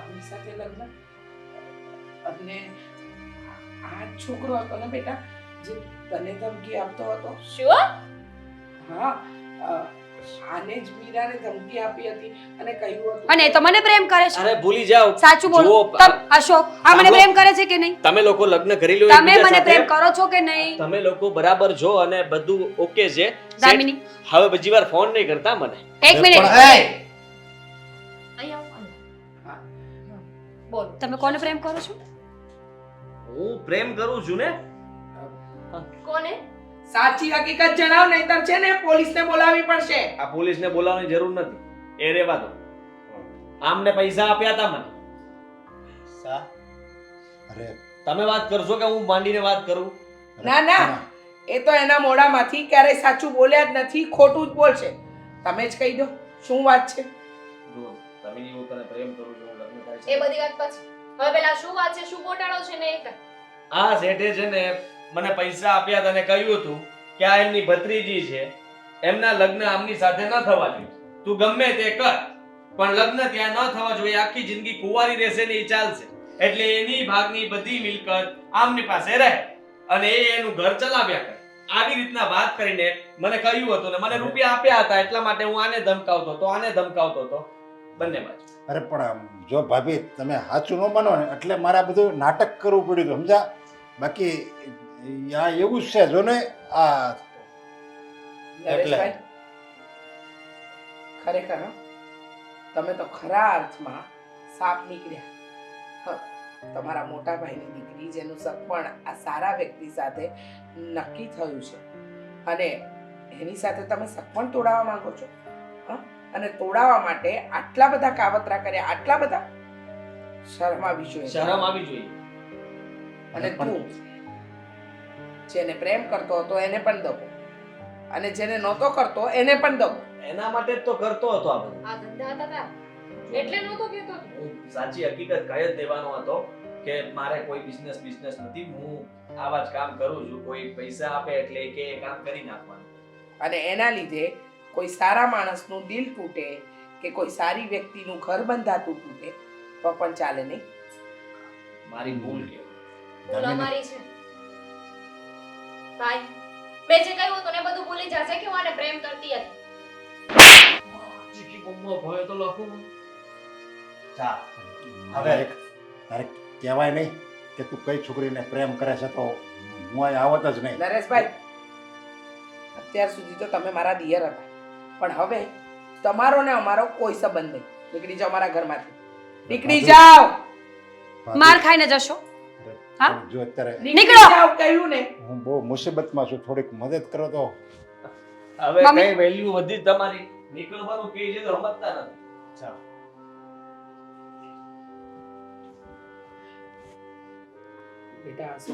આની સાથે લગ્ન? અને આ છોકરો હતો ને બેટા જે તને ધમકી આપતો હતો? શું? હા, આને જ મીરાને ધમકી આપી હતી અને કહ્યું હતું અને એ તો મને પ્રેમ કરે છે. અરે ભૂલી જાઓ. સાચું બોલો. જુઓ, અશોક, આ મને પ્રેમ કરે છે કે નહીં? તમે લોકો લગ્ન કરી લો તમે એકબીજા મને સાથે. પ્રેમ કરો છો કે નહીં? તમે લોકો બરાબર જો અને બધું ઓકે છે. શેઠ, દામિની, હવે બીજી વાર ફોન નહીં કરતા મને. એક મિનિટ. પણ એ અહીંયા આવો. હા. બોલો. તમે કોને પ્રેમ કરો છો? હું પ્રેમ કરું છું ને. કોને? સાચી હકીકત જણાવ, નહીંતર છે ને પોલીસને બોલાવવી પડશે. આ પોલીસને બોલાવવાની જરૂર નથી, એ રેવા દો. આમને પૈસા આપ્યા હતા મને. અરે તમે વાત કરશો કે હું માંડીને વાત કરું? ના ના, એ તો એના મોઢામાંથી ક્યારેય સાચું બોલ્યા જ નથી, ખોટું જ બોલશે. તમે જ કહી દો શું વાત છે. જો, તમે હું તને પ્રેમ કરું છું, લગ્ન થાય એ છે. બધી વાત પછી. હવે પેલા શું વાત છે, શું ગોટાળો છે ને એ કર. આ શેઠે છે ને મને પૈસા આપ્યા હતા અને કહ્યું હતું કે આ એમની ભત્રીજી છે, એમના લગ્ન આમની સાથે ન થવા જોઈએ. તું ગમે તે કર પણ લગ્ન ત્યાં ન થવા જોઈએ, આખી જિંદગી કુંવારી રહેશે ને એ ચાલશે. એટલે એની ભાગની બધી મિલકત આમની પાસે રહે અને એ એનું ઘર ચલાવ્યા કરે. આવી રીતના વાત કરીને મને કહ્યું હતું ને મને રૂપિયા આપ્યા હતા, એટલા માટે હું આને ધમકાવતો હતો, આને ધમકાવતો હતો, બંને બાજુ. અરે પણ જો ભાભી તમે સાચું ન માનો ને એટલે મારે આ બધું નાટક કરવું પડ્યું હતું, સમજા? બાકી આ એવું જ છે જો ને આ નરેશભાઈ, ખરેખર હો, તમે તો ખરા અર્થમાં સાપ નીકળ્યા. હ, તમારા મોટા ભાઈની દીકરી જેનું સગપણ આ સારા વ્યક્તિ સાથે નક્કી થયું છે અને એની સાથે તમે સગપણ તોડાવવા માંગો છો. હ, અને તોડાવવા માટે આટલા બધા કાવતરા કર્યા, આટલા બધા. શરમ આવી જોઈએ. શરમ આવી જોઈએ. અને તું જેને પ્રેમ કરતો હતો એને પણ દબો અને જેને નહોતો કરતો એને પણ દબો. એના માટે જ તો કરતો હતો આ બધું. આ ધંધા હતા તારા. એટલે નહોતો કહેતો હતો. હું સાચી હકીકત કહી જ દેવાનો હતો કે મારે કોઈ બિઝનેસ નથી, હું આવા જ કામ કરું છું. કોઈ પૈસા આપે એટલે કે એ કામ કરી નાખવાનું. અને એના લીધે કોઈ સારા માણસનું દિલ તૂટે કે કોઈ સારી વ્યક્તિનું ઘર બંધાતું તૂટે તો પણ ચાલે નહીં. મારી ભૂલ કે ભૂલ અમારી છે. ભાઈ, મેં જે કહ્યું હતું ને બધું ભૂલી જશે કે હું આને પ્રેમ કરતી હતી. ચીકી બોમ્બો ભયો તો લખું. જા હવે તારે કહેવાય નહીં કે તું કઈ છોકરીને પ્રેમ કરે છે તો હું અહીં આવત જ નહીં. નરેશભાઈ, અત્યાર સુધી તો તમે મારા દિયર હતા, પણ હવે તમારો ને અમારો કોઈ સંબંધ નહીં. નીકળી જાઓ મારા ઘરમાંથી, નીકળી જાઓ. માર ખાઈને જશો. હા પણ જો અત્યારે નીકળો. જાવ કહ્યું ને. હું બહુ મુસીબતમાં છું, થોડીક મદદ કરો તો. હવે મમ્મી. કઈ વેલ્યુ વધી તમારી નીકળવાનું કે છે તો સમજતા નથી. ચાલો. બેટા આસો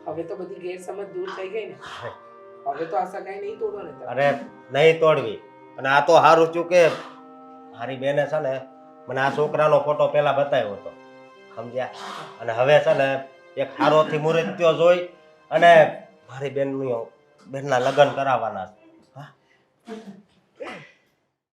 હવે તો બધી ગેરસમજ દૂર થઈ ગઈ ને. હવે તો આ સગાઈ નહીં તોડો ને તમે. અરે નહીં તોડવી. અને આ તો સારું થયું કે મારી બેને છે ને મને આ છોકરાનો ફોટો પહેલા બતાવ્યો હતો, સમજ્યા? અને હવે છે ને એક હારોથી મુહૂર્ત્યો જોઈ અને મારી બેનના લગ્ન કરાવવાના છે. હા